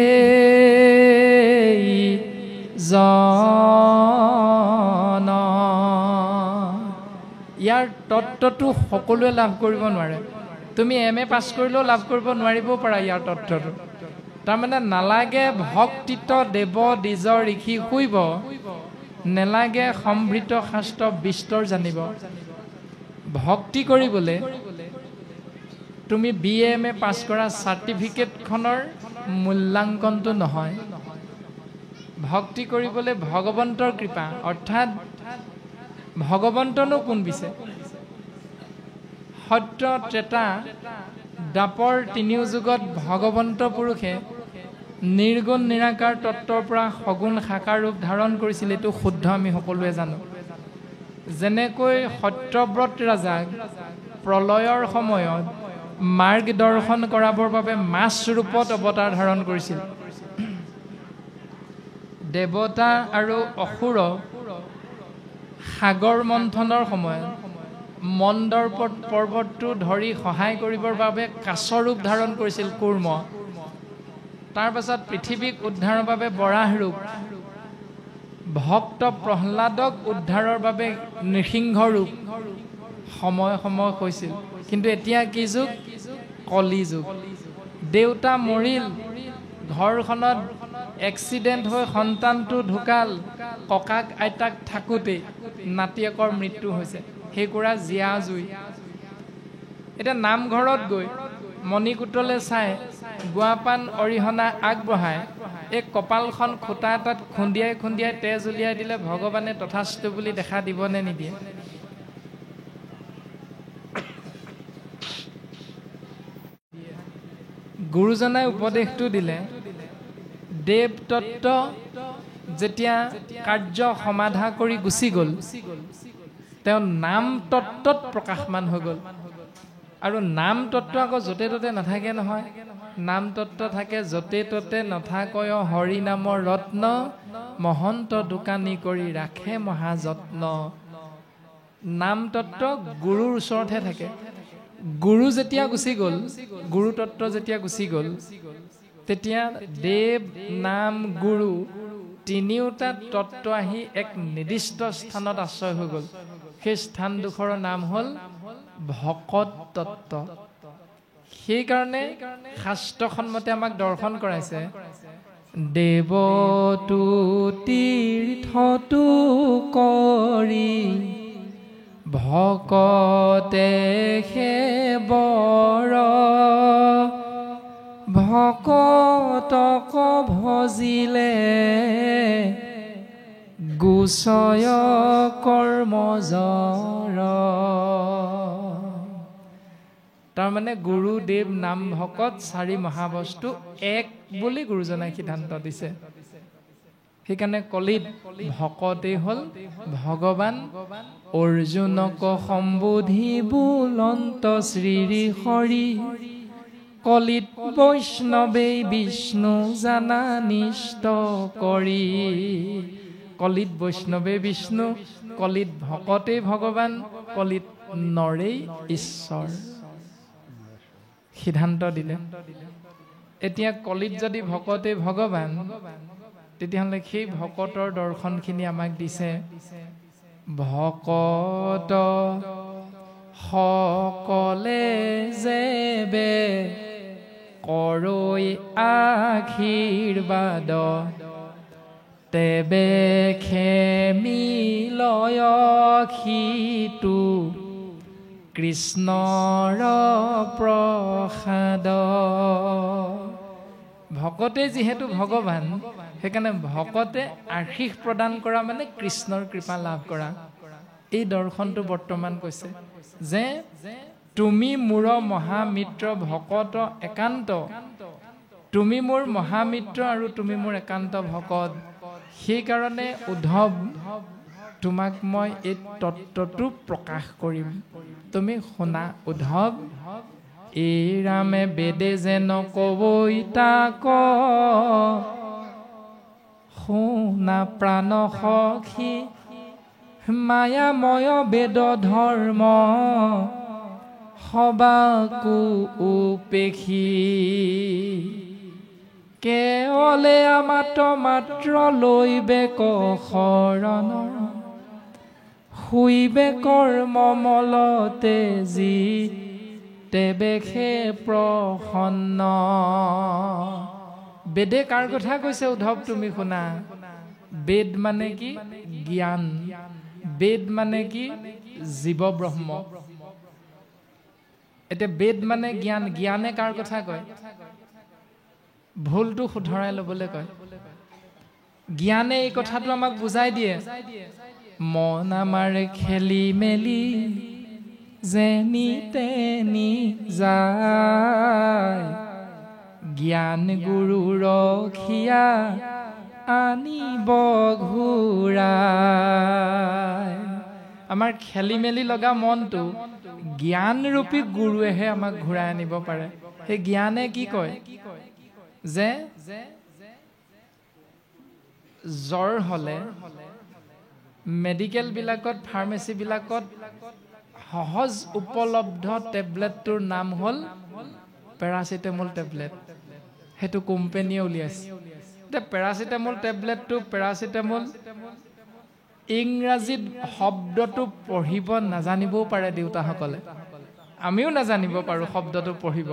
জন। ইয়াৰ তত্ত্বটো সকলোৱে লাভ কৰিব নোৱাৰে। তুমি MA পাছ কৰিলেও লাভ কৰিব নোৱাৰিবও পাৰা ইয়াৰ তত্ত্বটো। তাৰমানে নালাগে ভক্তিত দেৱ দ্বিজ ঋষি শুইব, নেলাগে সমৃত শাস্ত্ৰ বিস্তৰ জানিব। ভক্তি কৰিবলৈ তুমি BA MA পাছ কৰা চাৰ্টিফিকেটখনৰ মূল্যাংকনটো নহয়। ভক্তি কৰিবলৈ ভগৱন্তৰ কৃপা, অৰ্থাৎ ভগৱন্তনো কোন পিছে? সত্য ত্ৰেতা দ্বাপৰ তিনিও যুগত ভগৱন্ত পুৰুষে নিৰ্গুণ নিৰাকাৰ তত্ত্বৰ পৰা সগুণ সাকাৰ ৰূপ ধাৰণ কৰিছিল। এইটো শুদ্ধ, আমি সকলোৱে জানো। যেনেকৈ সত্যব্ৰত ৰাজাক প্ৰলয়ৰ সময়ত মাৰ্গ দৰ্শন কৰাবৰ বাবে মাছ ৰূপত অৱতাৰ ধাৰণ কৰিছিল। দেৱতা আৰু অসুৰ সাগৰ মন্থনৰ সময়ত মন্দৰ পৰ্বতটো ধৰি সহায় কৰিবৰ বাবে কাছৰ ৰূপ ধাৰণ কৰিছিল কুৰ্ম। তাৰ পাছত পৃথিৱীক উদ্ধাৰৰ বাবে বৰাহ ৰূপ, ভক্ত প্ৰহ্লাদক উদ্ধাৰৰ বাবে নৃসিংহ ৰূপ, সময় সময় হৈছিল কিন্তু এতিয়া কি যুগ কলি যুগ দেউতা মৰিল ঘৰখনত এক্সিডেণ্ট হৈ সন্তানটো ঢুকাল ককাক আইতাক থাকোঁতে নাতিয়েকৰ মৃত্যু হৈছে সেইকুৰা জীয়া জুই এতিয়া নামঘৰত গৈ মণিকূটলৈ চাই গুৱাপান অৰিহণা আগবঢ়ায় এই কপালখন খুটা এটাত খুন্দিয়াই খুন্দিয়াই তেজ উলিয়াই দিলে ভগৱানে তথাস্তু বুলি দেখা দিবনে নিদিয়ে গুৰুজনাই উপদেশটো দিলে দেৱ তত্ত্ব যেতিয়া কাৰ্য সমাধা কৰি গুচি গ'ল তেওঁ নাম তত্ত্বত প্ৰকাশমান হৈ গ'ল আৰু নাম তত্ত্ব আকৌ য'তে ত'তে নাথাকে নহয় নাম তত্ত্ব থাকে য'তে ত'তে নাথাকয় হৰি নামৰ ৰত্ন মহন্ত দোকানী কৰি ৰাখে মহাযত্ন নাম তত্ত্ব গুৰুৰ ওচৰতহে থাকে গুৰু যেতিয়া গুচি গ'ল গুৰু তত্ত্ব যেতিয়া গুচি গ'ল তেতিয়া দেৱ নাম গুৰু তিনিওটা তত্ত্ব আহি এক নিৰ্দিষ্ট স্থানত আশ্ৰয় হৈ গ'ল সেই স্থানডোখৰৰ নাম হ'ল ভকত তত্ত্ব সেইকাৰণে শাস্ত্ৰসন্মতে আমাক দৰ্শন কৰাইছে দেৱতু তীৰ্থটো কৰি ভকতে সেবৰ ভকতক ভজিলে গুচয় কৰ্মজৰ তাৰমানে গুৰু দেৱ নাম ভকত চাৰি মহাবস্তু এক বুলি গুৰুজনাই সিদ্ধান্ত দিছে সেইকাৰণে কলিত ভকতেই হ'ল ভগৱান অৰ্জুনক সম্বোধি বুলন্ত শ্ৰী হৰি কলিত বৈষ্ণৱে বিষ্ণু জানা নিষ্ট কৰি কলিত বৈষ্ণৱে বিষ্ণু কলিত ভকতেই ভগৱান কলিত নৰেই ঈশ্বৰ সিদ্ধান্ত দিলে এতিয়া কলিত যদি ভকতেই ভগৱান তেতিয়াহ'লে সেই ভকতৰ দৰ্শনখিনি আমাক দিছে ভকত সকলে যেবে কৰৈ আশীৰ্বাদ তেবে খেমি লয় সিটো কৃষ্ণৰ প্ৰসাদ ভকতে যিহেতু ভগৱান সেইকাৰণে ভকতে আশীষ প্ৰদান কৰা মানে কৃষ্ণৰ কৃপা লাভ কৰা এই দৰ্শনটো বৰ্তমান কৈছে যে তুমি মোৰ মহামিত্ৰ ভকত একান্ত তুমি মোৰ মহামিত্ৰ আৰু তুমি মোৰ একান্ত ভকত সেইকাৰণে উদ্ধৱ তোমাক মই এই তত্ত্বটো প্ৰকাশ কৰিম তুমি শুনা উদ্ধৱ এই ৰামে বেদে যেন কবই তাক শুনা প্ৰাণ সখী মায়াময় বেদ ধৰ্ম সবাকো উপেক্ষী কেৱলে মাত্ৰ লৈ বেক শৰণৰ শুইবে কৰ্মমলতে যি তেবেখে প্ৰসন্ন বেদে কাৰ কথা কৈছে উদ্ধৱ তুমি শুনা বেদ মানে কি জ্ঞান বেদ মানে কি জীৱ ব্ৰহ্ম এতিয়া বেদ মানে জ্ঞান জ্ঞানে কাৰ কথা কয় ভুলটো শুধৰাই ল'বলৈ কয় জ্ঞানে এই কথাটো আমাক বুজাই দিয়ে মন আমাৰ খেলি মেলি যেনি তেনি যায় জ্ঞান গুৰু ৰখিয়া আনিব ঘূৰাই আমাৰ খেলি মেলি লগা মনটো জ্ঞানৰূপী গুৰুৱেহে আমাক ঘূৰাই আনিব পাৰে সেই জ্ঞানে কি কয় যে জ্বৰ হ'লে মেডিকেল বিলাকত ফাৰ্মেচী বিলাকত সহজ উপলব্ধ টেবলেটটোৰ নাম হ'ল পেৰাচিটামল টেবলেট সেইটো কোম্পানীয়ে উলিয়াইছে এতিয়া পেৰাচিটামল টেবলেটটো পেৰাচিটামল ইংৰাজীত শব্দটো পঢ়িব নাজানিবও পাৰে দেউতাসকলে, আমিও নাজানিব পাৰোঁ শব্দটো পঢ়িব,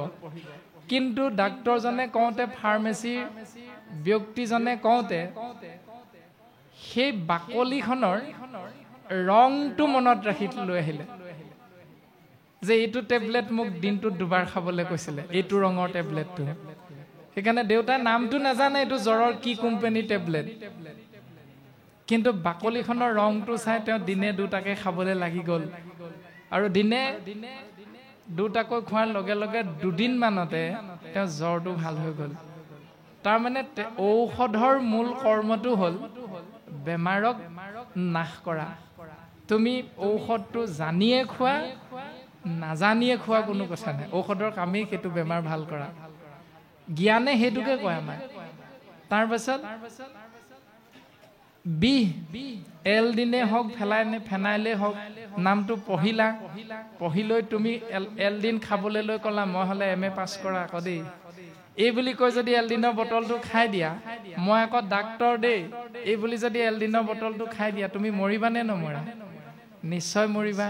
কিন্তু ডাক্তৰজনে কওঁতে, ফাৰ্মেচীৰ ব্যক্তিজনে কওঁতে সেই বাকলিখনৰ ৰংটো মনত ৰাখি লৈ আহিলে যে এইটো টেবলেট মোক দিনটোত দুবাৰ খাবলৈ কৈছিলে, এইটো ৰঙৰ টেবলেটটো। সেইকাৰণে দেউতাই নামটো নাজানে এইটো জ্বৰৰ কি কোম্পানীৰ টেবলেট, কিন্তু বাকলিখনৰ ৰংটো চাই তেওঁ দিনে দুটাকে খাবলৈ লাগি গ'ল। আৰু দিনে দুটাকৈ খোৱাৰ লগে লগে দুদিনমানতে তেওঁ জ্বৰটো ভাল হৈ গ'ল। তাৰমানে ঔষধৰ মূল কৰ্মটো হ'ল বেমাৰক নাশ কৰা। তুমি ঔষধটো জানিয়ে খোৱা, নাজানিয়ে খোৱা কোনো কথা নাই, ঔষধৰ কামেই সেইটো বেমাৰ ভাল কৰা। জ্ঞানে সেইটোকে কয় আমাৰ। তাৰপাছত এলডিনে হওক ফেনাইলে হওক নামটো পঢ়িলা, পঢ়ি লৈ তুমি এলডিন খাবলৈ লৈ ক'লা, মই হ'লে MA পাছ কৰা আকৌ দেই, এই বুলি কৈ যদি এলডিনৰ বটলটো খাই দিয়া, মই আকৌ ডাক্তৰ দেই, এই বুলি যদি এলডিনৰ বটলটো খাই দিয়া, তুমি মৰিবা নে নমৰা? নিশ্চয় মৰিবা।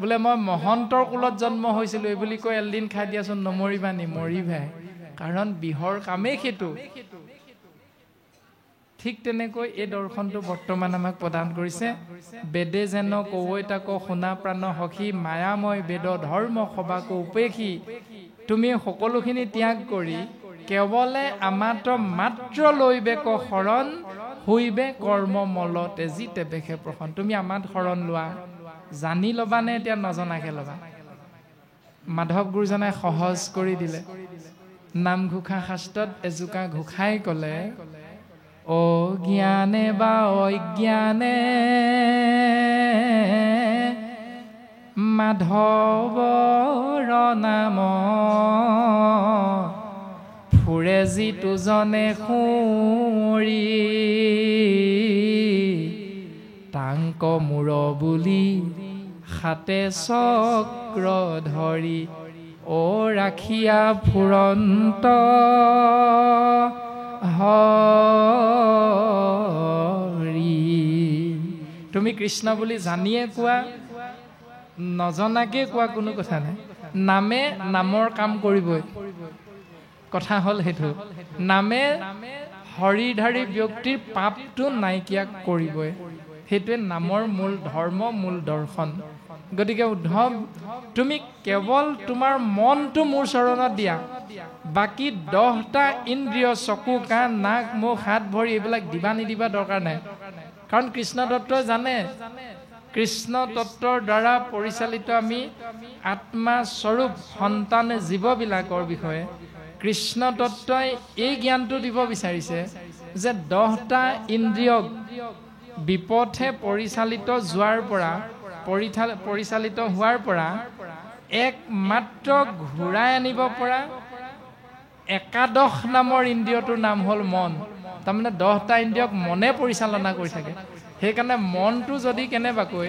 বোলে মই মহন্তৰ কুলত জন্ম হৈছিলোঁ, এই বুলি কৈ এলডিন খাই দিয়াচোন, নমৰিবা নি? মৰিবাই, কাৰণ বিষৰ কামেই সেইটো। ঠিক তেনেকৈ এই দৰ্শনটো বৰ্তমান আমাক প্ৰদান কৰিছে। বেদে যেন কৱৈ তাক শুনা প্ৰাণ সখী, মায়াময় বেদ ধৰ্ম সবাকো উপেক্ষী। তুমি সকলোখিনি ত্যাগ কৰি কেৱলে মাত্ৰ লৈবে ক শৰণ, হৈবে কৰ্ম মল তেজি তেবেশে প্ৰসন। তুমি আমাত শৰণ লোৱা, জানি ল'বা নে এতিয়া নজনাকে ল'বা? মাধৱ গুৰুজনাই সহজ কৰি দিলে। নামঘোষা শাস্ত্ৰত এজোকা ঘোষাই ক'লে, অজ্ঞানে বা অজ্ঞানে মাধৱৰ নাম, ফুৰে যিটো জনে সুঁৰি, তাংক মূৰ বুলি হাতে চক্ৰ ধৰি, অ ৰাখিয়া ফুৰন্ত হৰি। তুমি কৃষ্ণ বুলি জানিয়ে কোৱা, নজনাকে কোৱা, কোনো কথা নাই। নামে নামৰ কাম কৰিবই, কথা হ'ল সেইটো। নামে হৰিধাৰী ব্যক্তিৰ পাপটো নাইকিয়া কৰিবই, সেইটোৱে নামৰ মূল ধৰ্ম, মূল দৰ্শন। গতিকে উদ্ধৱ, তুমি কেৱল তোমাৰ মনটো মোৰ চৰণত দিয়া, বাকী 10টা ইন্দ্ৰিয়, চকু, কাণ, নাক, মুখ, হাত, ভৰি, এইবিলাক দিবা নিদিবা দৰকাৰ নাই। কাৰণ কৃষ্ণ তত্ত্বই জানে, কৃষ্ণ তত্ত্বৰ দ্বাৰা পৰিচালিত আমি আত্মা স্বৰূপ সন্তান জীৱবিলাকৰ বিষয়ে কৃষ্ণ তত্ত্বই এই জ্ঞানটো দিব বিচাৰিছে যে 10টা ইন্দ্ৰিয়ক বিপথে পৰিচালিত হোৱাৰ পৰা একমাত্ৰ ঘূৰাই আনিব পৰা একাদশ নামৰ ইন্দ্ৰিয়টোৰ নাম হ'ল মন। তাৰমানে 10টা ইন্দ্ৰিয়ক মনে পৰিচালনা কৰি থাকে। সেইকাৰণে মনটো যদি কেনেবাকৈ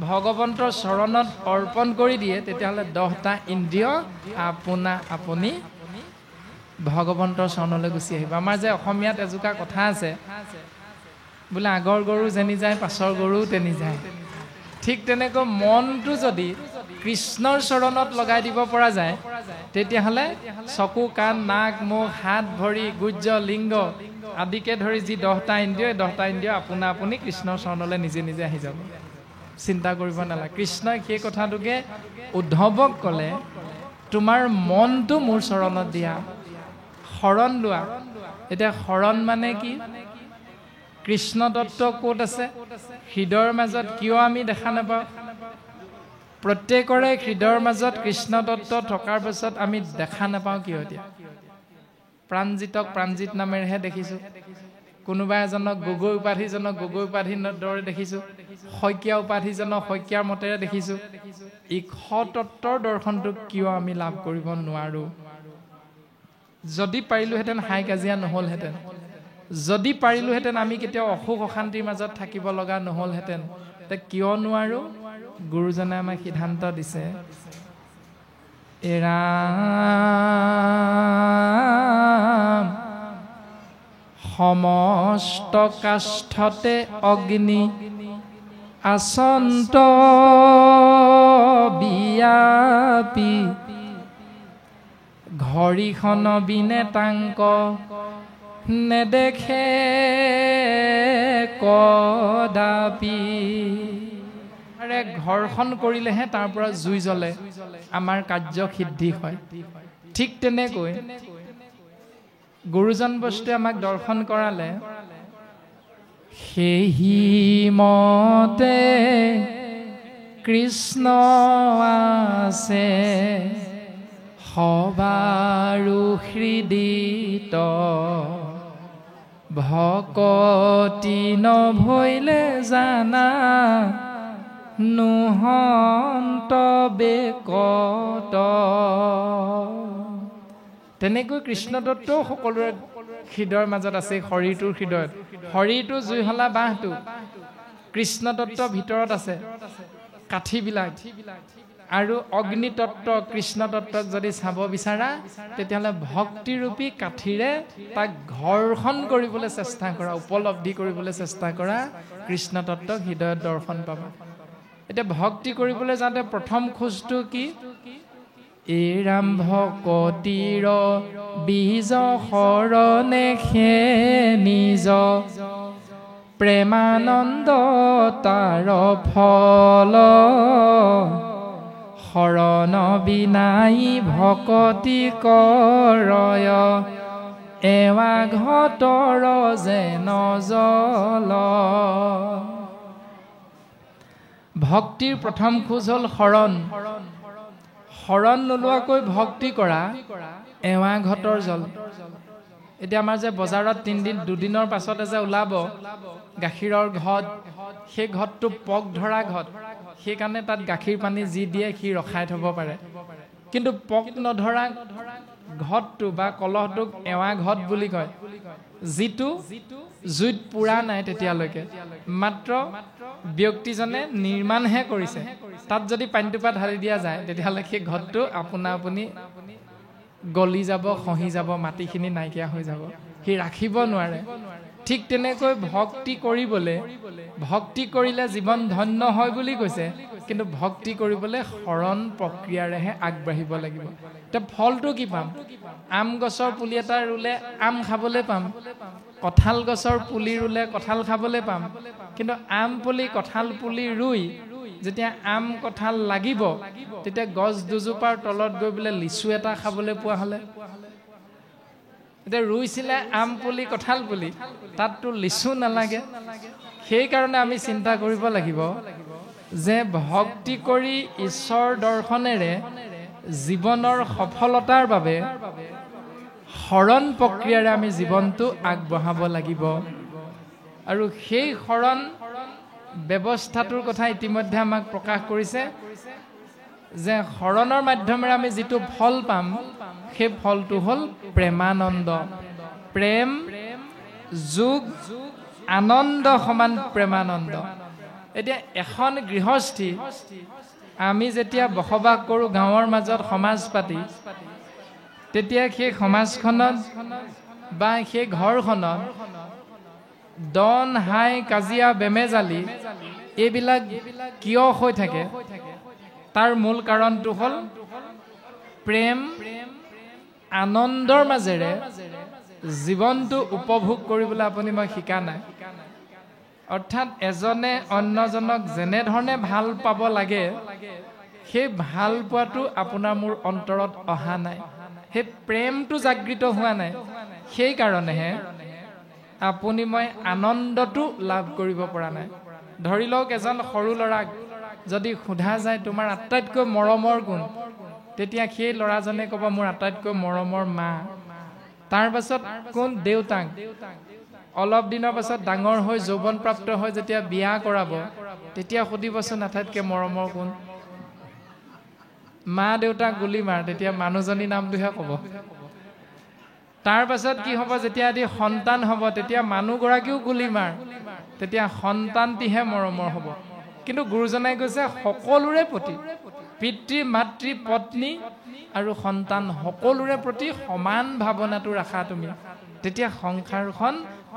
ভগৱন্তৰ চৰণত অৰ্পণ কৰি দিয়ে, তেতিয়াহ'লে 10টা ইন্দ্ৰিয় আপুনি ভগৱন্তৰ চৰণলৈ গুচি আহিব। আমাৰ যে অসমীয়াত এজোকা কথা আছে, বোলে আগৰ গৰু যেনি যায় পাছৰ গৰুও তেনি যায়। ঠিক তেনেকৈ মনটো যদি কৃষ্ণৰ চৰণত লগাই দিব পৰা যায়, তেতিয়াহ'লে চকু, কাণ, নাক, মুখ, হাত, ভৰি, গুহ্য, লিংগ আদিকে ধৰি যি 10টা ইন্দ্ৰিয়, 10টা ইন্দ্ৰিয় আপুনি কৃষ্ণৰ চৰণলৈ নিজে নিজে আহি যাব, চিন্তা কৰিব নালাগে। কৃষ্ণই সেই কথাটোকে উদ্ধৱক ক'লে, তোমাৰ মনটো মোৰ চৰণত দিয়া, শৰণ লোৱা। এতিয়া শৰণ মানে কি? কৃষ্ণ তত্ত্ব ক'ত আছে? হৃদয়ৰ মাজত। কিয় আমি দেখা নাপাওঁ? প্ৰত্যেকৰে হৃদয়ৰ মাজত কৃষ্ণ তত্ত্ব থকাৰ পাছত আমি দেখা নাপাওঁ কিয়? এতিয়া প্ৰাণজিতক প্ৰাণজিত নামেৰেহে দেখিছোঁ, কোনোবা এজনক গগৈ উপাধিজনক গগৈ উপাধিৰ দৰে দেখিছোঁ, শইকীয়া উপাধিজনক শইকীয়াৰ মতেৰে দেখিছোঁ। ঈশ তত্ত্বৰ দৰ্শনটো কিয় আমি লাভ কৰিব নোৱাৰোঁ? যদি পাৰিলোহেঁতেন হাই কাজিয়া নহ'লহেঁতেন, যদি পাৰিলোহেঁতেন আমি কেতিয়াও অসুখ অশান্তিৰ মাজত থাকিব লগা নহ'লহেঁতেন। কিয় নোৱাৰোঁ? গুৰুজনে আমাক সিদ্ধান্ত দিছে, এৰাম সমস্ত কাষ্ঠতে অগ্নি আসন্ত বিয়াপি ঘড়ীখন বিনে টাংক নেদেখে কদাপি। ঘৰখন কৰিলেহে তাৰ পৰা জুই জ্বলে, আমাৰ কাৰ্য সিদ্ধি হয়। ঠিক তেনেকৈ গুৰুজন বস্তুৱে আমাক দৰ্শন কৰালে সেহি মতে কৃষ্ণ আছে সবাৰু হৃদিত ভকতি নভৈলে জানা নোহন্ত বেকত। তেনেকৈ কৃষ্ণ তত্ত্বও সকলোৰে হৃদয়ৰ মাজত আছে। শৰীৰটোৰ হৃদয়ত শৰীৰটো জুইশলা বাঁহটো কৃষ্ণ তত্ত্বৰ ভিতৰত আছে কাঠিবিলাক। আৰু অগ্নিতত্ত্ব কৃষ্ণ তত্ত্বক যদি চাব বিচাৰা তেতিয়াহ'লে ভক্তিৰূপী কাঠিৰে তাক ঘৰখন কৰিবলৈ চেষ্টা কৰা, উপলব্ধি কৰিবলৈ চেষ্টা কৰা, কৃষ্ণ তত্ত্বক হৃদয়ত দৰ্শন পাবা। এতিয়া ভক্তি কৰিবলৈ যাওঁতে প্ৰথম খোজটো কি? এৰাম ভকতিৰ বীজ শৰণে খে নিজ প্ৰেমানন্দ তাৰ ফল শৰণ বিনাই ভকতি কৰয় এৱা ঘটৰ যেন জল। ভক্তিৰ প্ৰথম খোজ হ'ল শৰণ। শৰণ নোলোৱাকৈ ভক্তি কৰা এৱা ঘটৰ জল। এতিয়া আমাৰ যে বজাৰত দুদিনৰ পাছতে যে ওলাব গাখীৰৰ ঘট, সেই ঘটটো পক ধৰা ঘট, সেইকাৰণে তাত গাখীৰ পানী যি দিয়ে সি ৰখাই থব পাৰে। কিন্তু পক নধৰা ঘটটো বা কলহটোক এৱা ঘট বুলি কয়, যিটো জুইত পুৰা নাই তেতিয়ালৈকে, মাত্ৰ ব্যক্তিজনে নিৰ্মাণহে কৰিছে। তাত যদি পানীটোপা ঢালি দিয়া যায় তেতিয়াহ'লে সেই ঘটটো আপোনা আপুনি গলি যাব, খহি যাব, মাটিখিনি নাইকিয়া হৈ যাব, সি ৰাখিব নোৱাৰে। ঠিক তেনেকৈ ভক্তি কৰিবলৈ, ভক্তি কৰিলে জীৱন ধন্য হয় বুলি কৈছে, কিন্তু ভক্তি কৰিবলৈ শৰণ প্ৰক্ৰিয়াৰেহে আগবাঢ়িব লাগিব। এতিয়া ফলটো কি পাম? আম গছৰ পুলি এটা ৰুলে আম খাবলৈ পাম, কঁঠাল গছৰ পুলি ৰুলে কঁঠাল খাবলৈ পাম। কিন্তু আম পুলি কঁঠাল পুলি ৰুই যেতিয়া আম কঁঠাল লাগিব তেতিয়া গছ দুজোপাৰ তলত গৈ বোলে লিচু এটা খাবলৈ পোৱা হ'লে, এতিয়া ৰুইছিলে আম পুলি কঁঠাল পুলি, তাততো লিচু নালাগে। সেইকাৰণে আমি চিন্তা কৰিব লাগিব যে ভক্তি কৰি ঈশ্বৰ দৰ্শনেৰে জীৱনৰ সফলতাৰ বাবে শৰণ প্ৰক্ৰিয়াৰে আমি জীৱনটো আগবঢ়াব লাগিব। আৰু সেই শৰণ ব্যৱস্থাটোৰ কথা ইতিমধ্যে আমাক প্ৰকাশ কৰিছে যে শৰণৰ মাধ্যমেৰে আমি যিটো ফল পাম সেই ফলটো হ'ল প্ৰেমানন্দ। প্ৰেম যোগ আনন্দ সমান প্ৰেমানন্দ। এতিয়া এখন গৃহস্থী আমি যেতিয়া বসবাস কৰোঁ গাঁৱৰ মাজত সমাজ পাতি, তেতিয়া সেই সমাজখনত বা সেই ঘৰখনত দন হাই কাজিয়া বেমেজালি এইবিলাক কিয় হৈ থাকে? তাৰ মূল কাৰণটো হ'ল প্ৰেম আনন্দৰ মাজেৰে জীৱনটো উপভোগ কৰিবলৈ আপুনি মই শিকা নাই। অৰ্থাৎ এজনে অন্যজনক যেনেধৰণে ভাল পাব লাগে সেই ভাল পোৱাটো আপোনাৰ মোৰ অন্তৰত অহা নাই, সেই প্ৰেমটো জাগৃত হোৱা নাই। সেইকাৰণেহে আপুনি মই আনন্দটো লাভ কৰিব পৰা নাই। ধৰি লওক এজন সৰু ল'ৰাক যদি সোধা যায় তোমাৰ আটাইতকৈ মৰমৰ কোন, তেতিয়া সেই ল'ৰাজনে ক'ব মোৰ আটাইতকৈ মৰমৰ মা। তাৰ পাছত কোন? দেউতাক। অলপ দিনৰ পাছত ডাঙৰ হৈ যৌৱনপ্ৰাপ্ত হৈ যেতিয়া বিয়া কৰাব তেতিয়া সুধিবচোন আটাইতকৈ মৰমৰ কোন? মা দেউতাক গুলি মাৰ, তেতিয়া মানুহজনী নামটোহে ক'ব। তাৰ পাছত কি হ'ব? যেতিয়া এটি সন্তান হ'ব তেতিয়া মানুহগৰাকীও গুলি মাৰ, তেতিয়া সন্তানটিহে মৰমৰ হ'ব। কিন্তু গুৰুজনাই কৈছে সকলোৰে প্ৰতি পিতৃ মাতৃ পত্নী আৰু সন্তান সকলোৰে প্ৰতি সমান ভাৱনাটো ৰাখা তুমি, তেতিয়া সংসাৰখন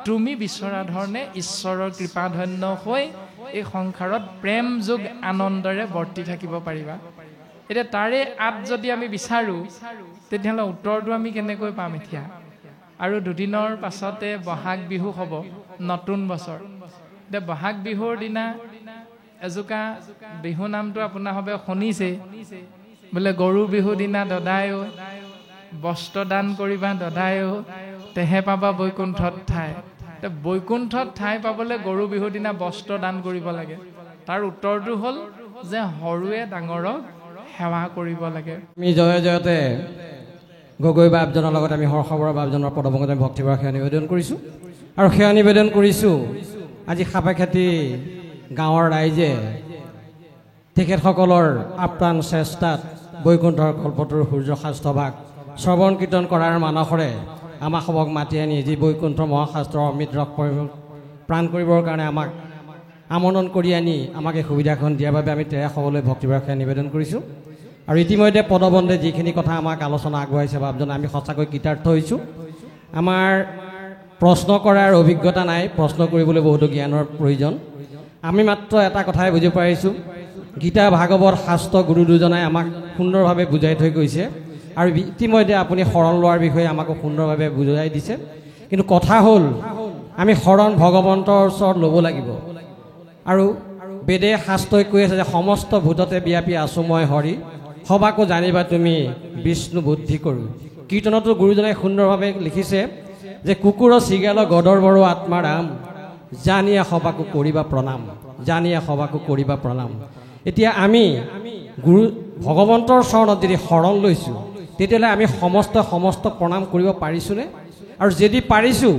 তুমি বিচৰা ধৰণে ঈশ্বৰৰ কৃপাধন্য হৈ এই সংসাৰত প্ৰেম যোগ আনন্দৰে বৰ্তি থাকিব পাৰিবা। এতিয়া তাৰে আত যদি আমি বিচাৰোঁ তেতিয়াহ'লে উত্তৰটো আমি কেনেকৈ পাম? এতিয়া আৰু দুদিনৰ পাছতে বহাগ বিহু হ'ব, নতুন বছৰ। এতিয়া বহাগ বিহুৰ দিনা এজোকা বিহু নামটো আপোনাৰ হবে শুনিছে, বোলে গৰু বিহু দিনা দদায়ো বস্ত্ৰ দান কৰিবা, দদায়ো তেহে পাবা বৈকুণ্ঠত ঠাই। বৈকুণ্ঠত ঠাই পাবলৈ গৰু বিহুৰ দিনা বস্ত্ৰ দান কৰিব লাগে। তাৰ উত্তৰটো হ'ল যে সৰুৱে ডাঙৰক সেৱা কৰিব লাগে। আমি জয় জয়তে গগৈ বাপজনৰ লগত আমি হৰ্ষবৰ বাপজনৰ পদভংগত ভক্তিভাৱ সেৱা নিবেদন কৰিছোঁ। আৰু সেৱা নিবেদন কৰিছোঁ আজি সাপেখাতি গাঁৱৰ ৰাইজে তেখেতসকলৰ আপ্ৰাণ চেষ্টাত বৈকুণ্ঠৰ কল্পতৰু সূৰ্য শাস্ত্ৰভাগ শ্ৰৱণ কীৰ্তন কৰাৰ মানসৰে আমাক সবক মাতি আনি যি বৈকুণ্ঠ মহাশাস্ত্ৰৰ অমৃত ৰস প্ৰাণ কৰিবৰ কাৰণে আমাক আমন্ত্ৰণ কৰি আনি আমাক এই সুবিধাখন দিয়াৰ বাবে আমি তেৰে সকলোৱে ভক্তিভাৱ সেৱা নিবেদন কৰিছোঁ। আৰু ইতিমধ্যে পদবন্ধে যিখিনি কথা আমাক আলোচনা আগবঢ়াইছে বাপজনে আমি সঁচাকৈ কৃতাৰ্থ হৈছোঁ। আমাৰ প্ৰশ্ন কৰাৰ অভিজ্ঞতা নাই, প্ৰশ্ন কৰিবলৈ বহুতো জ্ঞানৰ প্ৰয়োজন। আমি মাত্ৰ এটা কথাই বুজি পাৰিছোঁ, গীতা ভাগৱত শাস্ত্ৰ গুৰু দুজনাই আমাক সুন্দৰভাৱে বুজাই থৈ গৈছে আৰু ইতিমধ্যে আপুনি শৰণ লোৱাৰ বিষয়ে আমাকো সুন্দৰভাৱে বুজাই দিছে। কিন্তু কথা হ'ল আমি শৰণ ভগৱন্তৰ ওচৰত ল'ব লাগিব। আৰু বেদে শাস্ত্ৰই কৈ আছে যে সমস্ত ভূততে ব্যাপী আছো মই হৰি, সবাকো জানিবা তুমি বিষ্ণু বুদ্ধি কৰোঁ। কীৰ্তনতো গুৰুজনাই সুন্দৰভাৱে লিখিছে যে কুকুৰ চিগাল গদৰ বড় আত্মাৰাম, জানিয়া সবাকো কৰিবা প্ৰণাম, জানিয়া সবাকো কৰিবা প্ৰণাম। এতিয়া আমি গুৰু ভগৱন্তৰ চৰণত যদি শৰণ লৈছোঁ তেতিয়াহ'লে আমি সমস্ত প্ৰণাম কৰিব পাৰিছোঁনে? আৰু যদি পাৰিছোঁ,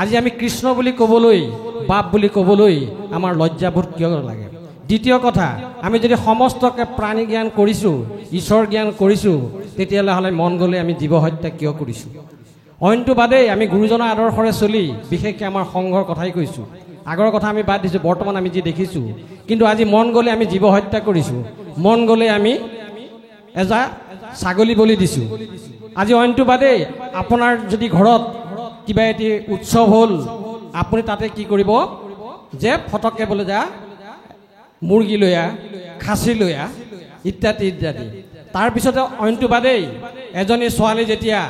আজি আমি কৃষ্ণ বুলি ক'বলৈ, বাপ বুলি ক'বলৈ আমাৰ লজ্জাবোধ কিয় লাগে? দ্বিতীয় কথা, আমি যদি সমস্তকে প্ৰাণী জ্ঞান কৰিছোঁ, ঈশ্বৰ জ্ঞান কৰিছোঁ, তেতিয়াহ'লে মন গ'লে আমি জীৱ হত্যা কিয় কৰিছোঁ? অইনটো বাদেই আমি গুৰুজনৰ আদৰ্শৰে চলি, বিশেষকৈ আমাৰ সংঘৰ কথাই কৈছোঁ, আগৰ কথা আমি বাদ দিছোঁ, বৰ্তমান আমি যি দেখিছোঁ। কিন্তু আজি মন গ'লে আমি জীৱ হত্যা কৰিছোঁ, মন গ'লে আমি এজা ছাগলী বলি দিছোঁ। আজি অইনটো বাদেই আপোনাৰ যদি ঘৰত কিবা এটি উৎসৱ হ'ল, আপুনি তাতে কি কৰিব যে ফটককৈ বোলে যা মুৰ্গী লৈ আহ, খাচী লৈ আহ, ইত্যাদি ইত্যাদি। তাৰপিছতে অইনটো বাদেই এজনী ছোৱালী যেতিয়া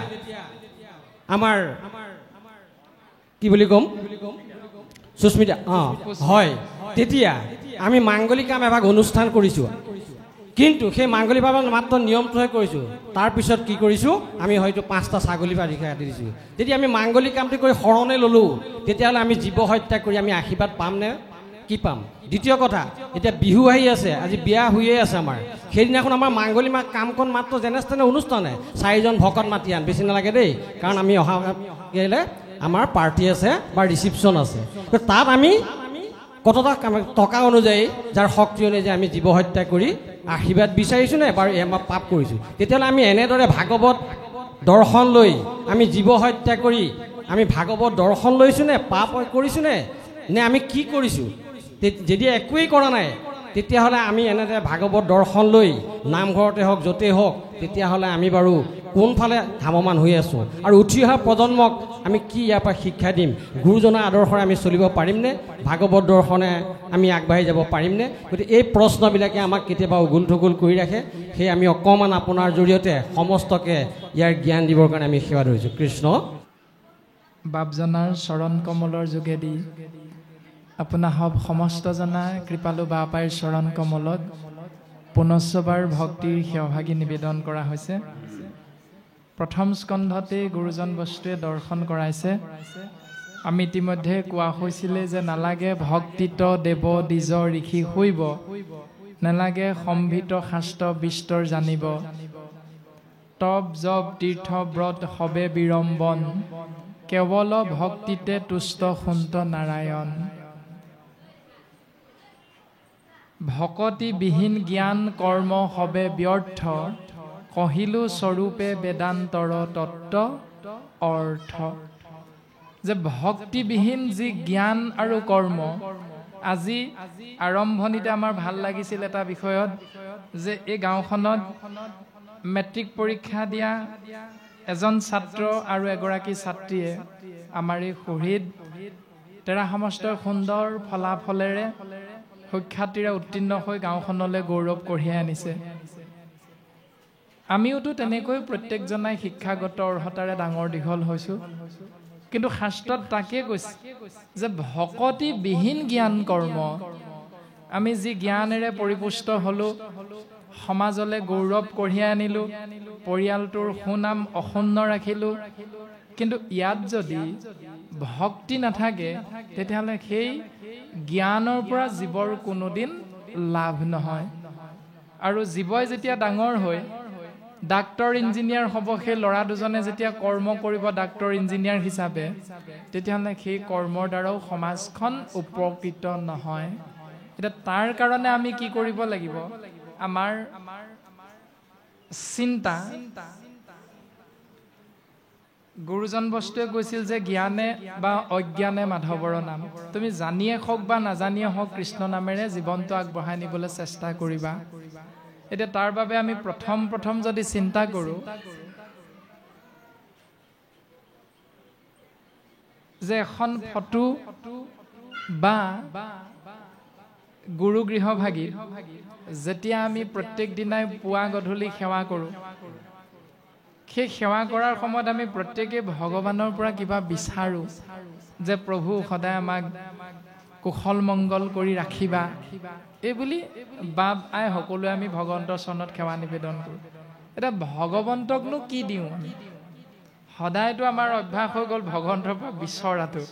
আমাৰ কি বুলি ক'ম সুস্মিতা হয়, তেতিয়া আমি মাংগলিক কাম এভাগ অনুষ্ঠান কৰিছোঁ। কিন্তু সেই মাংগলিক ভাৱে মাত্ৰ নিয়মটোহে কৰিছোঁ, তাৰপিছত কি কৰিছোঁ আমি হয়তো 5টা ছাগলী বা ৰিখা কাটি দিছোঁ। যদি আমি মাংগলিক কামটো কৰি শৰণে ল'লোঁ, তেতিয়াহ'লে আমি জীৱ হত্যা কৰি আমি আশীৰ্বাদ পামনে? কি পাম? দ্বিতীয় কথা, এতিয়া বিহু আহি আছে, আজি বিয়া হৈয়ে আছে আমাৰ। সেইদিনাখন আমাৰ মাংগলী কামখন মাত্ৰ যেনে তেনে অনুষ্ঠানে 4জন ভকত মাতি আন, বেছি নালাগে দেই, কাৰণ আমি অহা গেলে আমাৰ পাৰ্টি আছে বা ৰিচিপশ্যন আছে। তাত আমি কতটা টকা অনুযায়ী যাৰ শক্তি অনুযায়ী আমি জীৱ হত্যা কৰি আশীৰ্বাদ বিচাৰিছোঁ নে বাৰু আমাৰ পাপ কৰিছোঁ? তেতিয়াহ'লে আমি এনেদৰে ভাগৱত দৰ্শন লৈ আমি জীৱ হত্যা কৰি আমি ভাগৱত দৰ্শন লৈছোঁ নে পাপ কৰিছোঁ নে আমি কি কৰিছোঁ? যদি একোৱেই কৰা নাই, তেতিয়াহ'লে আমি এনেদৰে ভাগৱত দৰ্শন লৈ নামঘৰতে হওক য'তেই হওক, তেতিয়াহ'লে আমি বাৰু কোনফালে ধাৱমান হৈ আছোঁ? আৰু উঠি অহা প্ৰজন্মক আমি কি ইয়াৰ পৰা শিক্ষা দিম? গুৰুজনাৰ আদৰ্শৰে আমি চলিব পাৰিমনে? ভাগৱত দৰ্শনে আমি আগবাঢ়ি যাব পাৰিমনে? গতিকে এই প্ৰশ্নবিলাকে আমাক কেতিয়াবা উগুল থুগুল কৰি ৰাখে। সেয়ে আমি অকণমান আপোনাৰ জৰিয়তে সমস্তকে ইয়াৰ জ্ঞান দিবৰ কাৰণে আমি সেৱা ধৰিছোঁ। কৃষ্ণ। বাপজনাৰ চৰণ কমলৰ যোগেদি আপোনাৰ সমস্ত জনা কৃপালু বাপাইৰ চৰণ কমলত পুনশ্চবাৰ ভক্তিৰ সেৱাভাগী নিবেদন কৰা হৈছে। প্ৰথম স্কন্ধতে গুৰুজন বস্তুৱে দৰ্শন কৰাইছে। আমি ইতিমধ্যে কোৱা হৈছিলে যে নালাগে ভক্তিত দেৱ দ্বিজ ঋষি শুইব, নালাগে সম্ভিত শাস্ত্ৰ বিস্তৰ জানিব, তপ জপ তীৰ্থ ব্ৰত সবে বিৰম্বন, কেৱল ভক্তিতে তুষ্ট সুন্ত নাৰায়ণ। ভকতি বিহীন জ্ঞান কৰ্ম সবে ব্যৰ্থ, কহিলো স্বৰূপে বেদান্তৰ তত্ত্ব অৰ্থ। যে ভক্তিবিহীন যি জ্ঞান আৰু কৰ্ম, আজি আৰম্ভণিতে আমাৰ ভাল লাগিছিল এটা বিষয়ত যে এই গাঁওখনত মেট্ৰিক পৰীক্ষা দিয়া এজন ছাত্ৰ আৰু এগৰাকী ছাত্ৰীয়ে আমাৰ এই শহীদ তেৰা সমষ্টৰ সুন্দৰ ফলাফলেৰে সুখ্যাতিৰে উত্তীৰ্ণ হৈ গাঁওখনলৈ গৌৰৱ কঢ়িয়াই আনিছে। আমিওতো তেনেকৈ প্ৰত্যেকজনাই শিক্ষাগত অৰ্হতাৰে ডাঙৰ দীঘল হৈছোঁ, কিন্তু শাস্ত্ৰত তাকে কৈছে যে ভকতিবিহীন জ্ঞান কৰ্ম। আমি যি জ্ঞানেৰে পৰিপুষ্ট হ'লোঁ, সমাজলৈ গৌৰৱ কঢ়িয়াই আনিলোঁ, পৰিয়ালটোৰ সুনাম অক্ষুণ্ণ ৰাখিলোঁ, কিন্তু ইয়াত যদি ভক্তি নাথাকে তেতিয়াহ'লে সেই জ্ঞানৰ পৰা জীৱৰ কোনোদিন লাভ নহয়। আৰু জীৱই যেতিয়া ডাঙৰ হৈ ডাক্তৰ ইঞ্জিনিয়াৰ হ'ব, সেই ল'ৰা দুজনে যেতিয়া কৰ্ম কৰিব ডাক্তৰ ইঞ্জিনিয়াৰ হিচাপে, তেতিয়াহ'লে সেই কৰ্মৰ দ্বাৰাও সমাজখন উপকৃত নহয়। এতিয়া তাৰ কাৰণে আমি কি কৰিব লাগিব? আমাৰ চিন্তা। গুৰুজন বস্তুৱে কৈছিল যে জ্ঞানে বা অজ্ঞানে মাধৱৰ নাম। তুমি জানিয়ে হওক বা নাজানিয়ে হওক কৃষ্ণ নামেৰে জীৱনটো আগবঢ়াই নিবলৈ চেষ্টা কৰিবা। এতিয়া তাৰ বাবে আমি প্ৰথম যদি চিন্তা কৰোঁ যে এখন ফটো বা গুৰু গৃহভাগী যেতিয়া আমি প্ৰত্যেক দিনাই পুৱা গধূলি সেৱা কৰোঁ, সেই সেৱা কৰাৰ সময়ত আমি প্ৰত্যেকেই ভগৱানৰ পৰা কিবা বিচাৰোঁ যে প্ৰভু সদায় আমাক কুশল মংগল কৰি ৰাখিবা, এই বুলি বাপ আই সকলোৱে আমি ভগৱন্তৰ চৰণত সেৱা নিবেদন কৰোঁ। এতিয়া ভগৱন্তকনো কি দিওঁ? সদায়তো আমাৰ অভ্যাস হৈ গ'ল ভগৱন্তৰ পৰা বিচৰাটো,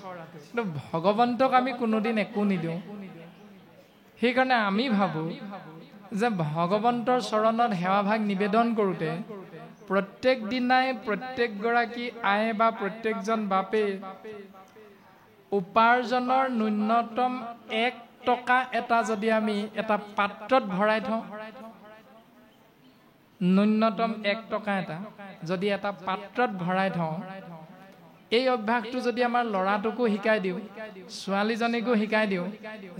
কিন্তু ভগৱন্তক আমি কোনোদিন একো নিদিওঁ। সেইকাৰণে আমি ভাবোঁ যে ভগৱন্তৰ চৰণত সেৱাভাগ নিবেদন কৰোঁতে প্ৰত্যেক দিনাই প্ৰত্যেকগৰাকী আই বা প্ৰত্যেকজন বাপে উপাৰ্জনৰ ন্যূনতম 1 টকা এটা যদি আমি এটা পাত্ৰত ভৰাই থওঁ, ন্যূনতম 1 টকা এটা যদি এটা পাত্ৰত ভৰাই থওঁ, এই অভ্যাসটো যদি আমাৰ ল'ৰাটোকো শিকাই দিওঁ, ছোৱালীজনীকো শিকাই দিওঁ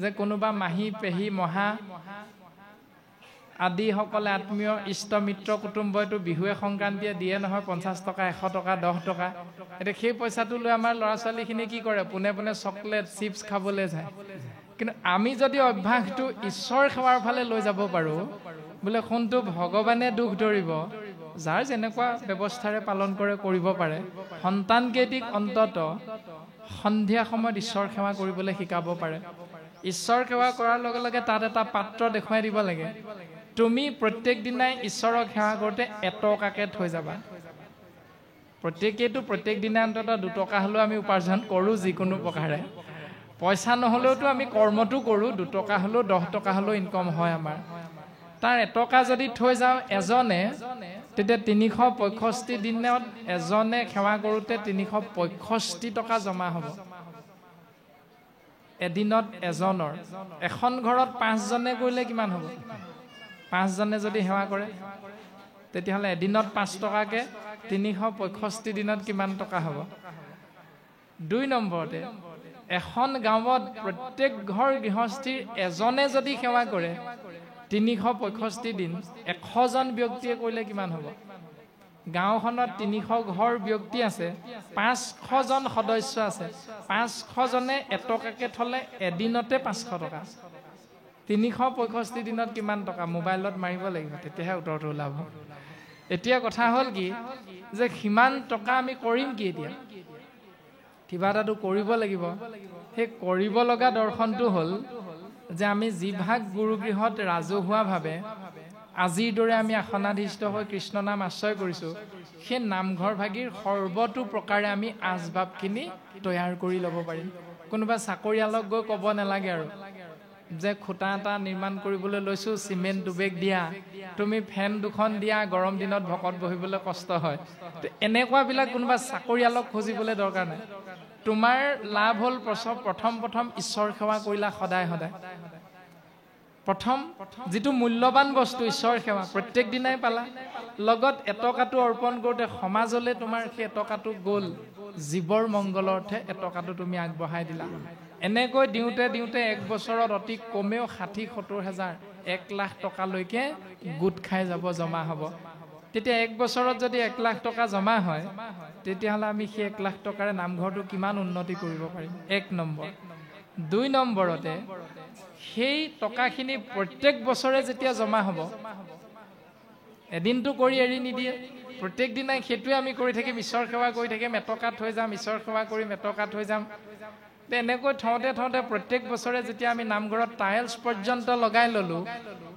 যে কোনোবা মাহী পেহী মহা আদিসকলে আত্মীয় ইষ্ট মিত্ৰ কুটুম্বইতো বিহুৱে সংক্ৰান্তিয়ে দিয়ে নহয় 50 টকা 100 টকা 10 টকা। এতিয়া সেই পইচাটো লৈ আমাৰ ল'ৰা ছোৱালীখিনি কি কৰে? পোনে পোনে চকলেট চিপছ খাবলৈ যায়। কিন্তু আমি যদি অভ্যাসটো ঈশ্বৰ সেৱাৰ ফালে লৈ যাব পাৰোঁ, বোলে কোনটো ভগৱানে দুখ ধৰিব, যাৰ যেনেকুৱা ব্যৱস্থাৰে পালন কৰে কৰিব পাৰে, সন্তানকেইটিক অন্তত সন্ধিয়া সময়ত ঈশ্বৰ সেৱা কৰিবলৈ শিকাব পাৰে। ঈশ্বৰ সেৱা কৰাৰ লগে লগে তাত এটা পাত্ৰ দেখুৱাই দিব লাগে, তুমি প্ৰত্যেক দিনাই ঈশ্বৰক সেৱা কৰোঁতে 1 টকাকে থৈ যাবা। প্ৰত্যেকেইটো প্ৰত্যেক দিনাই অন্তত 2 টকা হ'লেও আমি উপাৰ্জন কৰোঁ যিকোনো প্ৰকাৰে। পইচা নহ'লেওতো আমি কৰ্মটো কৰোঁ, 2 টকা হ'লেও 10 টকা হ'লেও ইনকম হয় আমাৰ। তাৰ 1 টকা যদি থৈ যাওঁ এজনে, তেতিয়া 365 দিনত এজনে সেৱা কৰোঁতে 365 টকা জমা হ'ব। এদিনত এজনৰ, এখন ঘৰত 5 জনে কৰিলে কিমান হ'ব? 5 জনে যদি সেৱা কৰে তেতিয়াহ'লে এদিনত 5 টকাকে 365 দিনত কিমান টকা হ'ব? 2 নম্বৰতে এখন গাঁৱত প্ৰত্যেক ঘৰ গৃহস্থীৰ এজনে যদি সেৱা কৰে 365 দিন 100 জন ব্যক্তিয়ে কৰিলে কিমান হ'ব? গাঁওখনত 300 ঘৰ ব্যক্তি আছে, 500 জন সদস্য আছে, 500 জনে 1 টকাকে থলে এদিনতে 500 টকা। 365 দিনত কিমান টকা? মোবাইলত মাৰিব লাগিব, তেতিয়াহে উত্তৰটো ওলাব। এতিয়া কথা হ'ল কি যে সিমান টকা আমি কৰিম কি? এতিয়া কিবা এটাতো কৰিব লাগিব। সেই কৰিব লগা দৰ্শনটো হ'ল যে আমি যিভাগ গুৰুগৃহত ৰাজহুৱাভাৱে আজিৰ দৰে আমি আসনাধিষ্ঠ হৈ কৃষ্ণ নাম আশ্ৰয় কৰিছোঁ, সেই নামঘৰ ভাগিৰ সৰ্বতো প্ৰকাৰে আমি আচবাবখিনি তৈয়াৰ কৰি ল'ব পাৰিম। কোনোবা চাকৰিয়ালক গৈ ক'ব নালাগে আৰু যে খুঁটা এটা নিৰ্মাণ কৰিবলৈ লৈছোঁ, চিমেণ্ট 2 বেগ দিয়া, তুমি ফেন 2খন দিয়া, গৰম দিনত ভকত বহিবলৈ কষ্ট হয়। এনেকুৱাবিলাক কোনোবা চাকৰিয়ালক খুজিবলৈ দৰকাৰ নাই। তোমাৰ লাভ হ'ল প্ৰথম ঈশ্বৰ সেৱা কৰিলা সদায় সদায়। প্ৰথম যিটো মূল্যৱান বস্তু ঈশ্বৰ সেৱা প্ৰত্যেক দিনাই পালা, লগত 1 টকাটো অৰ্পণ কৰোঁতে সমাজলৈ তোমাৰ সেই 1 টকাটো গ'ল, জীৱৰ মংগলৰ অৰ্থে 1 টকাটো তুমি আগবঢ়াই দিলা। এনেকৈ দিওঁতে দিওঁতে এক বছৰত অতি কমেও 60-70 হাজাৰ 1 লাখ টকালৈকে গোট খাই যাব, জমা হ'ব। তেতিয়া এক বছৰত যদি 1 লাখ টকা জমা হয়, তেতিয়াহ'লে আমি সেই 1 লাখ টকাৰে নামঘৰটো কিমান উন্নতি কৰিব পাৰিম, 1 নম্বৰ। 2 নম্বৰতে সেই টকাখিনি প্ৰত্যেক বছৰে যেতিয়া জমা হ'ব, এদিনটো কৰি এৰি নিদিয়ে, প্ৰত্যেক দিনাই সেইটোৱে আমি কৰি থাকিম, ঈশ্বৰ সেৱা কৰি থাকিম, এটকা থৈ যাম, ঈশ্বৰ সেৱা কৰিম, এটকা থৈ যাম। এনেকৈ থওঁতে থওঁতে প্ৰত্যেক বছৰে যেতিয়া আমি নামঘৰত টাইলছ পৰ্যন্ত লগাই ল'লোঁ,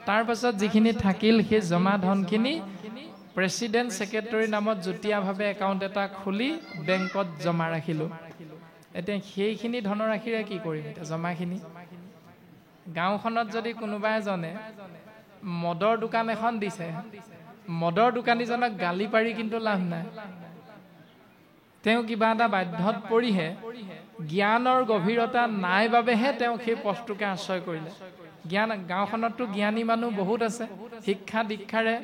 তাৰপাছত যিখিনি থাকিল সেই জমা ধনখিনি প্ৰেচিডেণ্ট ছেক্ৰেটাৰীৰ নামত যুটীয়াভাৱে একাউণ্ট এটা খুলি বেংকত জমা ৰাখিলোঁ। এতিয়া সেইখিনি ধনৰাশিৰে কি কৰিম? এতিয়া জমাখিনি গাঁওখনত যদি কোনোবা এজনে মদৰ দোকান এখন দিছে, মদৰ দোকানীজনক গালি পাৰি কিন্তু লাভ নাই। তেওঁ কিবা এটা বাধ্যত পৰিহে, জ্ঞানৰ গভীৰতা নাই বাবেহে তেওঁ সেই পথটোকে আশ্ৰয় কৰিলে। গাঁওখনততো জ্ঞানী মানুহ বহুত আছে, শিক্ষা দীক্ষাৰে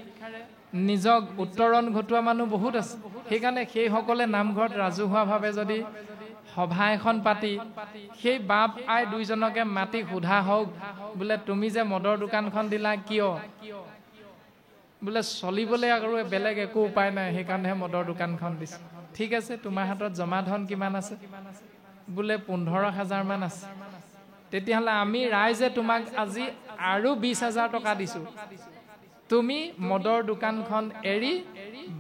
নিজক উত্তৰণ ঘটোৱা মানুহ বহুত আছে। সেইকাৰণে সেইসকলে নামঘৰত ৰাজহুৱাভাৱে যদি সভা এখন পাতি সেই বাপ আই দুইজনকে মাতি সোধা হওক, বোলে তুমি যে মদৰ দোকানখন দিলা কিয়? বোলে চলিবলৈ আৰু বেলেগ একো উপায় নাই, সেইকাৰণেহে মদৰ দোকানখন দিছে। ঠিক আছে, তোমাৰ হাতত জমা ধন কিমান আছে? বোলে 15,000 মান আছে। তেতিয়াহ'লে আমি ৰাইজে তোমাক আজি আৰু 20,000 টকা দিছোঁ, তুমি মদৰ দোকানখন এৰি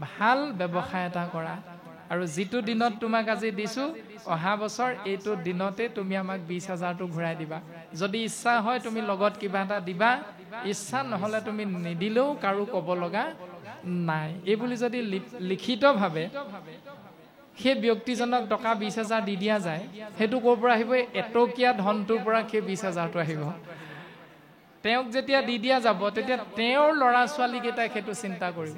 ভাল ব্যৱসায় এটা কৰা, আৰু যিটো দিনত তোমাক আজি দিছোঁ, অহা বছৰ এইটো দিনতে তুমি আমাক 20,000টো ঘূৰাই দিবা। যদি ইচ্ছা হয় তুমি লগত কিবা এটা দিবা, ইচ্ছা নহ'লে তুমি নিদিলেও কাৰো ক'ব লগা নাই। এইবুলি যদি লিখিতভাৱে সেই ব্যক্তিজনক টকা 20,000 দি দিয়া যায়, সেইটো ক'ৰ পৰা আহিব? এটকীয়া ধনটোৰ পৰা সেই 20,000টো আহিব। তেওঁক যেতিয়া দি দিয়া যাব, তেতিয়া তেওঁৰ ল'ৰা ছোৱালীকেইটাই সেইটো চিন্তা কৰিব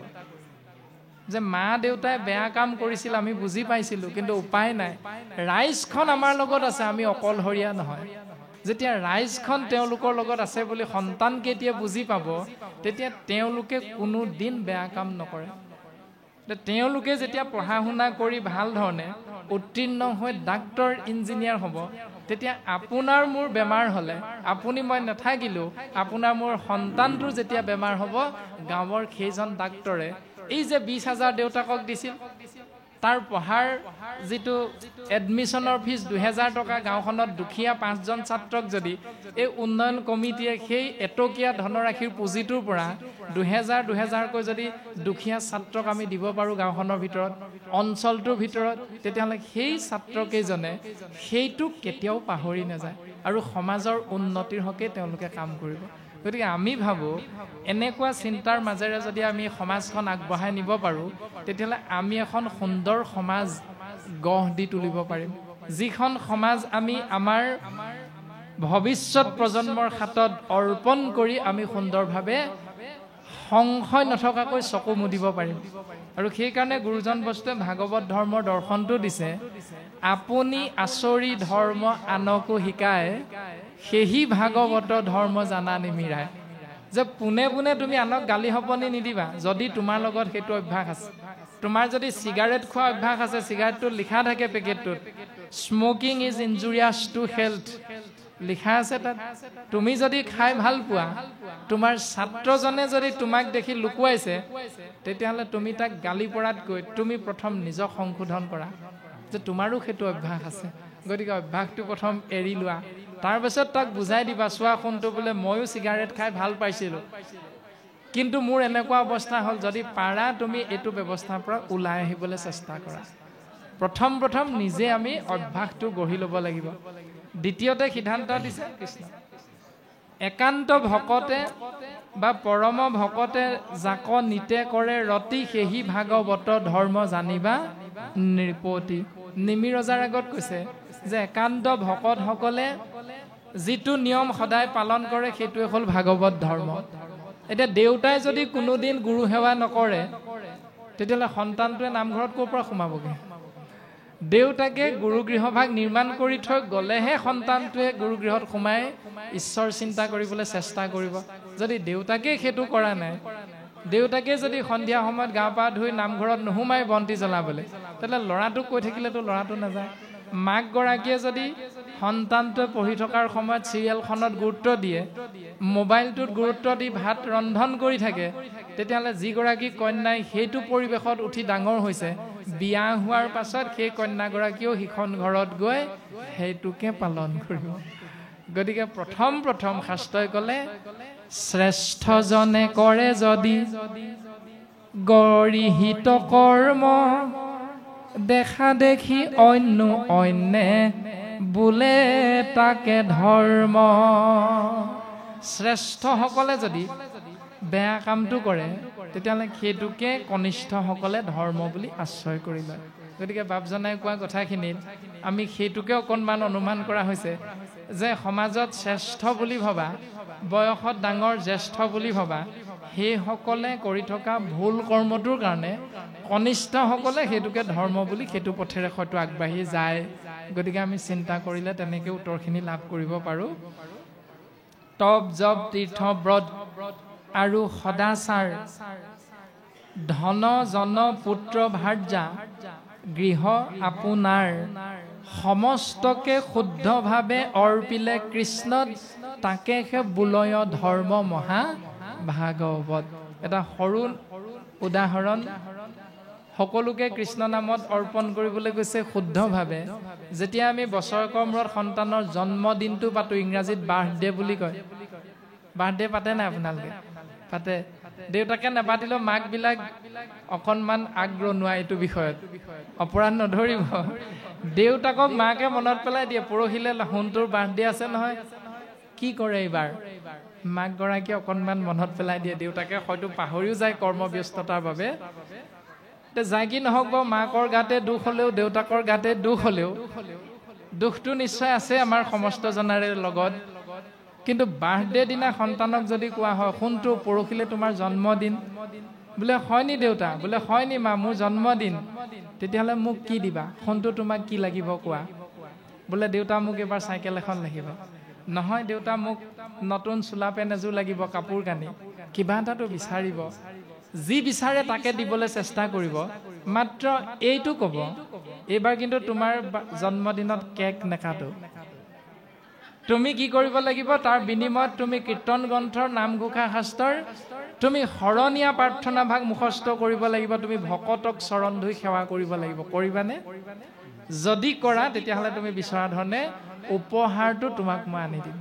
যে মা দেউতাই বেয়া কাম কৰিছিল, আমি বুজি পাইছিলোঁ, কিন্তু উপায় নাই, ৰাইজখন আমাৰ লগত আছে, আমি অকলশৰীয়া নহয়। যেতিয়া ৰাইজখন তেওঁলোকৰ লগত আছে বুলি সন্তানকেইটিয়ে বুজি পাব, তেতিয়া তেওঁলোকে কোনো দিন বেয়া কাম নকৰে। তেওঁলোকে যেতিয়া পঢ়া শুনা কৰি ভাল ধৰণে উত্তীৰ্ণ হৈ ডাক্তৰ ইঞ্জিনিয়াৰ হ'ব, তেতিয়া আপোনাৰ মোৰ বেমাৰ হ'লে, আপুনি মই নাথাকিলেও আপোনাৰ মোৰ সন্তানটোৰ যেতিয়া বেমাৰ হ'ব, গাঁৱৰ সেইজন ডাক্তৰে এই যে 20,000 দেউতাকক দিছিল, তাৰ পঢ়াৰ যিটো এডমিশ্যনৰ ফিজ 2,000 টকা, গাঁওখনত দুখীয়া 5জন ছাত্ৰক যদি এই উন্নয়ন কমিটিয়ে সেই এটকীয়া ধনৰাশিৰ পুঁজিটোৰ পৰা 2,000-2,000কৈ যদি দুখীয়া ছাত্ৰক আমি দিব পাৰোঁ গাঁওখনৰ ভিতৰত, অঞ্চলটোৰ ভিতৰত, তেতিয়াহ'লে সেই ছাত্ৰকেইজনে সেইটো কেতিয়াও পাহৰি নাযায় আৰু সমাজৰ উন্নতিৰ হকে তেওঁলোকে কাম কৰিব। গতিকে আমি ভাবোঁ এনেকুৱা চিন্তাৰ মাজেৰে যদি আমি সমাজখন আগবঢ়াই নিব পাৰোঁ, তেতিয়াহ'লে আমি এখন সুন্দৰ সমাজ গঢ় দি তুলিব পাৰিম, যিখন সমাজ আমি আমাৰ ভৱিষ্যত প্ৰজন্মৰ হাতত অৰ্পণ কৰি আমি সুন্দৰভাৱে সংশয় নথকাকৈ চকু মুদিব পাৰিম। আৰু সেইকাৰণে গুৰুজন বস্তুৱে ভাগৱত ধৰ্মৰ দৰ্শনটো দিছে, আপুনি আচৰি ধৰ্ম আনকো শিকায়, সেহি ভাগৱত ধৰ্ম জানা নিমিৰায়। যে পোনে পোনে তুমি আনক গালি সপনি নিদিবা, যদি তোমাৰ লগত সেইটো অভ্যাস আছে। তোমাৰ যদি চিগাৰেট খোৱা অভ্যাস আছে, চিগাৰেটটোত লিখা থাকে পেকেটটোত, স্মকিং ইজ ইনজুৰিয়াছ টু হেল্থ, লিখা আছে তাত। তুমি যদি খাই ভাল পোৱা, তোমাৰ ছাত্ৰজনে যদি তোমাক দেখি লুকুৱাইছে, তেতিয়াহ'লে তুমি তাক গালি পৰাতকৈ তুমি প্ৰথম নিজক সংশোধন কৰা যে তোমাৰো সেইটো অভ্যাস আছে। গতিকে অভ্যাসটো প্ৰথম এৰি লোৱা, তাৰপিছত তাক বুজাই দিবা, চোৱা কোনটো বোলে ময়ো চিগাৰেট খাই ভাল পাইছিলোঁ, কিন্তু মোৰ এনেকুৱা অৱস্থা হ'ল, যদি পাৰা তুমি এইটো ব্যৱস্থাৰ পৰা ওলাই আহিবলৈ চেষ্টা কৰা। প্ৰথম নিজে আমি অভ্যাসটো গঢ়ি ল'ব লাগিব। দ্বিতীয়তে সিদ্ধান্ত দিছে কৃষ্ণ, একান্ত ভকতে বা পৰম ভকতে জাক নিতে কৰে ৰতি, সেহি ভাগৱত ধৰ্ম জানিবা নৃপতি। নিমি ৰজাৰ আগত কৈছে যে একান্ত ভকতসকলে যিটো নিয়ম সদায় পালন কৰে, সেইটোৱে হ'ল ভাগৱত ধৰ্ম। এতিয়া দেউতাই যদি কোনোদিন গুৰু সেৱা নকৰে, তেতিয়াহ'লে সন্তানটোৱে নামঘৰত ক'ৰ পৰা সোমাবগৈ? দেউতাকে গুৰুগৃহভাগ নিৰ্মাণ কৰি থৈ গ'লেহে সন্তানটোৱে গুৰুগৃহত সোমাই ঈশ্বৰ চিন্তা কৰিবলৈ চেষ্টা কৰিব। যদি দেউতাকে সেইটো কৰা নাই, দেউতাকে যদি সন্ধিয়া সময়ত গা পা ধুই নামঘৰত নোসোমাই বন্তি জ্বলাবলৈ, তেতিয়াহ'লে ল'ৰাটোক কৈ থাকিলেতো ল'ৰাটো নাযায়। মাকগৰাকীয়ে যদি সন্তানটোৱে পঢ়ি থকাৰ সময়ত চিৰিয়েলখনত গুৰুত্ব দিয়ে, মোবাইলটোত গুৰুত্ব দি ভাত ৰন্ধন কৰি থাকে, তেতিয়াহ'লে যিগৰাকী কন্যাই সেইটো পৰিৱেশত উঠি ডাঙৰ হৈছে, বিয়া হোৱাৰ পাছত সেই কন্যাগৰাকীও সিখন ঘৰত গৈ সেইটোকে পালন কৰিব। গতিকে প্ৰথম শাস্ত্ৰই ক'লে শ্ৰেষ্ঠজনে কৰে যদি গৰিহিত কৰ্ম, দেখা দেখি অন্যে বোলে তাকে ধৰ্ম। শ্ৰেষ্ঠসকলে যদি বেয়া কামটো কৰে তেতিয়াহ'লে সেইটোকে কনিষ্ঠসকলে ধৰ্ম বুলি আশ্ৰয় কৰি লয়। গতিকে বাপজনাই কোৱা কথাখিনিত আমি সেইটোকে অকণমান অনুমান কৰা হৈছে যে সমাজত শ্ৰেষ্ঠ বুলি ভবা, বয়সত ডাঙৰ জ্যেষ্ঠ বুলি ভবা সেইসকলে কৰি থকা ভুল কৰ্মটোৰ কাৰণে কনিষ্ঠসকলে সেইটোকে ধৰ্ম বুলি সেইটো পথেৰে হয়তো আগবাঢ়ি যায়। গতিকে আমি চিন্তা কৰিলে তেনেকৈ উত্তৰখিনি লাভ কৰিব পাৰোঁ। তপ জপ তীৰ্থ ব্ৰত আৰু সদাচাৰ, ধন জন পুত্ৰ ভাৰ্যা, গৃহ আপোনাৰ, সমস্তকে শুদ্ধভাৱে অৰ্পিলে কৃষ্ণত, তাকেহে বোলয় ধৰ্ম মহা ভাগৱত। এটা সৰু উদাহৰণ, সকলোকে কৃষ্ণ নামত অৰ্পণ কৰিবলৈ গৈছে শুদ্ধভাৱে। যেতিয়া আমি বছৰেকৰ মূৰত সন্তানৰ জন্মদিনটো পাতো, ইংৰাজীত বাৰ্থডে বুলি কয়। বাৰ্থডে পাতে নাই আপোনালোকে? পাতে। দেউতাকে নাপাতিলেও মাকবিলাক অকণমান আগৰণুৱা এইটো বিষয়ত, অপৰাধ নধৰিব। দেউতাকক মাকে মনত পেলাই দিয়ে, পৰহিলে সোণটোৰ বাৰ্থডে আছে নহয়, কি কৰে এইবাৰ? মাকগৰাকীয়ে অকণমান মনত পেলাই দিয়ে। দেউতাকে হয়তো পাহৰিও যায় কৰ্মব্যস্ততাৰ বাবে। যাই কি নহওক বাৰু, মাকৰ গাতে দুখ হ'লেও দেউতাকৰ গাতে দুখ হ'লেও দুখটো নিশ্চয় আছে আমাৰ সমস্ত জনাৰে লগত। কিন্তু বাৰ্থডে দিনা সন্তানক যদি কোৱা হয় শুনটো পৰহিলে তোমাৰ জন্মদিন, বোলে হয়নি দেউতা, বোলে হয়নি মা মোৰ জন্মদিন, তেতিয়াহ'লে মোক কি দিবা? শুনটো তোমাক কি লাগিব কোৱা? বোলে দেউতা মোক এবাৰ চাইকেল এখন লাগিব, নহয় দেউতা মোক নতুন চোলা পেণ্ট এযোৰ লাগিব, কাপোৰ কানি, কিবা এটাতো বিচাৰিব। যি বিচাৰে তাকে দিবলৈ চেষ্টা কৰিব, মাত্ৰ এইটো ক'ব এইবাৰ কিন্তু তোমাৰ জন্মদিনত কেক নেকাটো। তুমি কি কৰিব লাগিব? তাৰ বিনিময়ত তুমি কীৰ্তন গ্ৰন্থৰ, নামঘোষা শাস্ত্ৰৰ তুমি শৰণীয়া প্ৰাৰ্থনা ভাগ মুখস্থ কৰিব লাগিব, তুমি ভকতক চৰণ ধুই সেৱা কৰিব লাগিব। কৰিবানে? যদি কৰা তেতিয়াহ'লে তুমি বিচৰা ধৰণে উপহাৰটো তোমাক মই আনি দিম।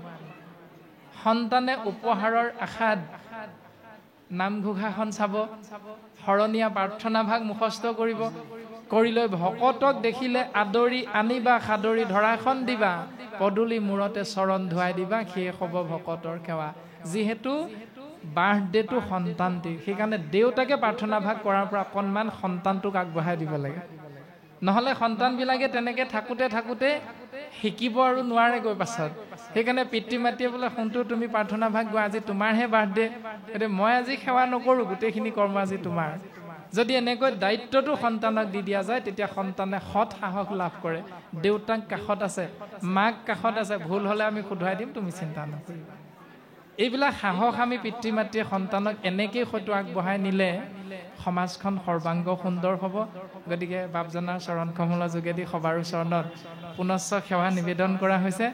সন্তানে উপহাৰৰ আশাত নামঘোষাখন চাব, শৰণীয়া প্ৰাৰ্থনা ভাগ মুখস্থ কৰিব, কৰি লৈ ভকতক দেখিলে আদৰি আনিবা, সাদৰি ধৰাখন দিবা, পদূলি মূৰতে চৰণ ধুৱাই দিবা, সেয়ে হ'ব ভকতৰ সেৱা। যিহেতু বাৰ্থডেটো সন্তানটিৰ, সেইকাৰণে দেউতাকে প্ৰাৰ্থনা ভাগ কৰাৰ পৰা অকণমান সন্তানটোক আগবঢ়াই দিব লাগে। নহ'লে সন্তানবিলাকে তেনেকৈ থাকোঁতে শিকিব আৰু নোৱাৰেগৈ পাছত। সেইকাৰণে পিতৃ মাতৃয়ে বোলে শুনটো তুমি প্ৰাৰ্থনা ভাগ গোৱা, আজি তোমাৰহে বাৰ্থডে, গতিকে মই আজি সেৱা নকৰোঁ, গোটেইখিনি কৰ্ম আজি তোমাৰ। যদি এনেকৈ দায়িত্বটো সন্তানক দি দিয়া যায় তেতিয়া সন্তানে সৎ সাহস লাভ কৰে। দেউতাক কাষত আছে, মাক কাষত আছে, ভুল হ'লে আমি শুধৰাই দিম, তুমি চিন্তা নকৰিবা। এইবিলাক সাহস আমি পিতৃ মাতৃয়ে সন্তানক এনেকেই হয়তো আগবঢ়াই নিলে সমাজখন সৰ্বাংগ সুন্দৰ হ'ব। গতিকে বাপজনাৰ চৰণ কমলৰ যোগেদি সবাৰো চৰণত পুনশ্চ সেৱা নিবেদন কৰা হৈছে।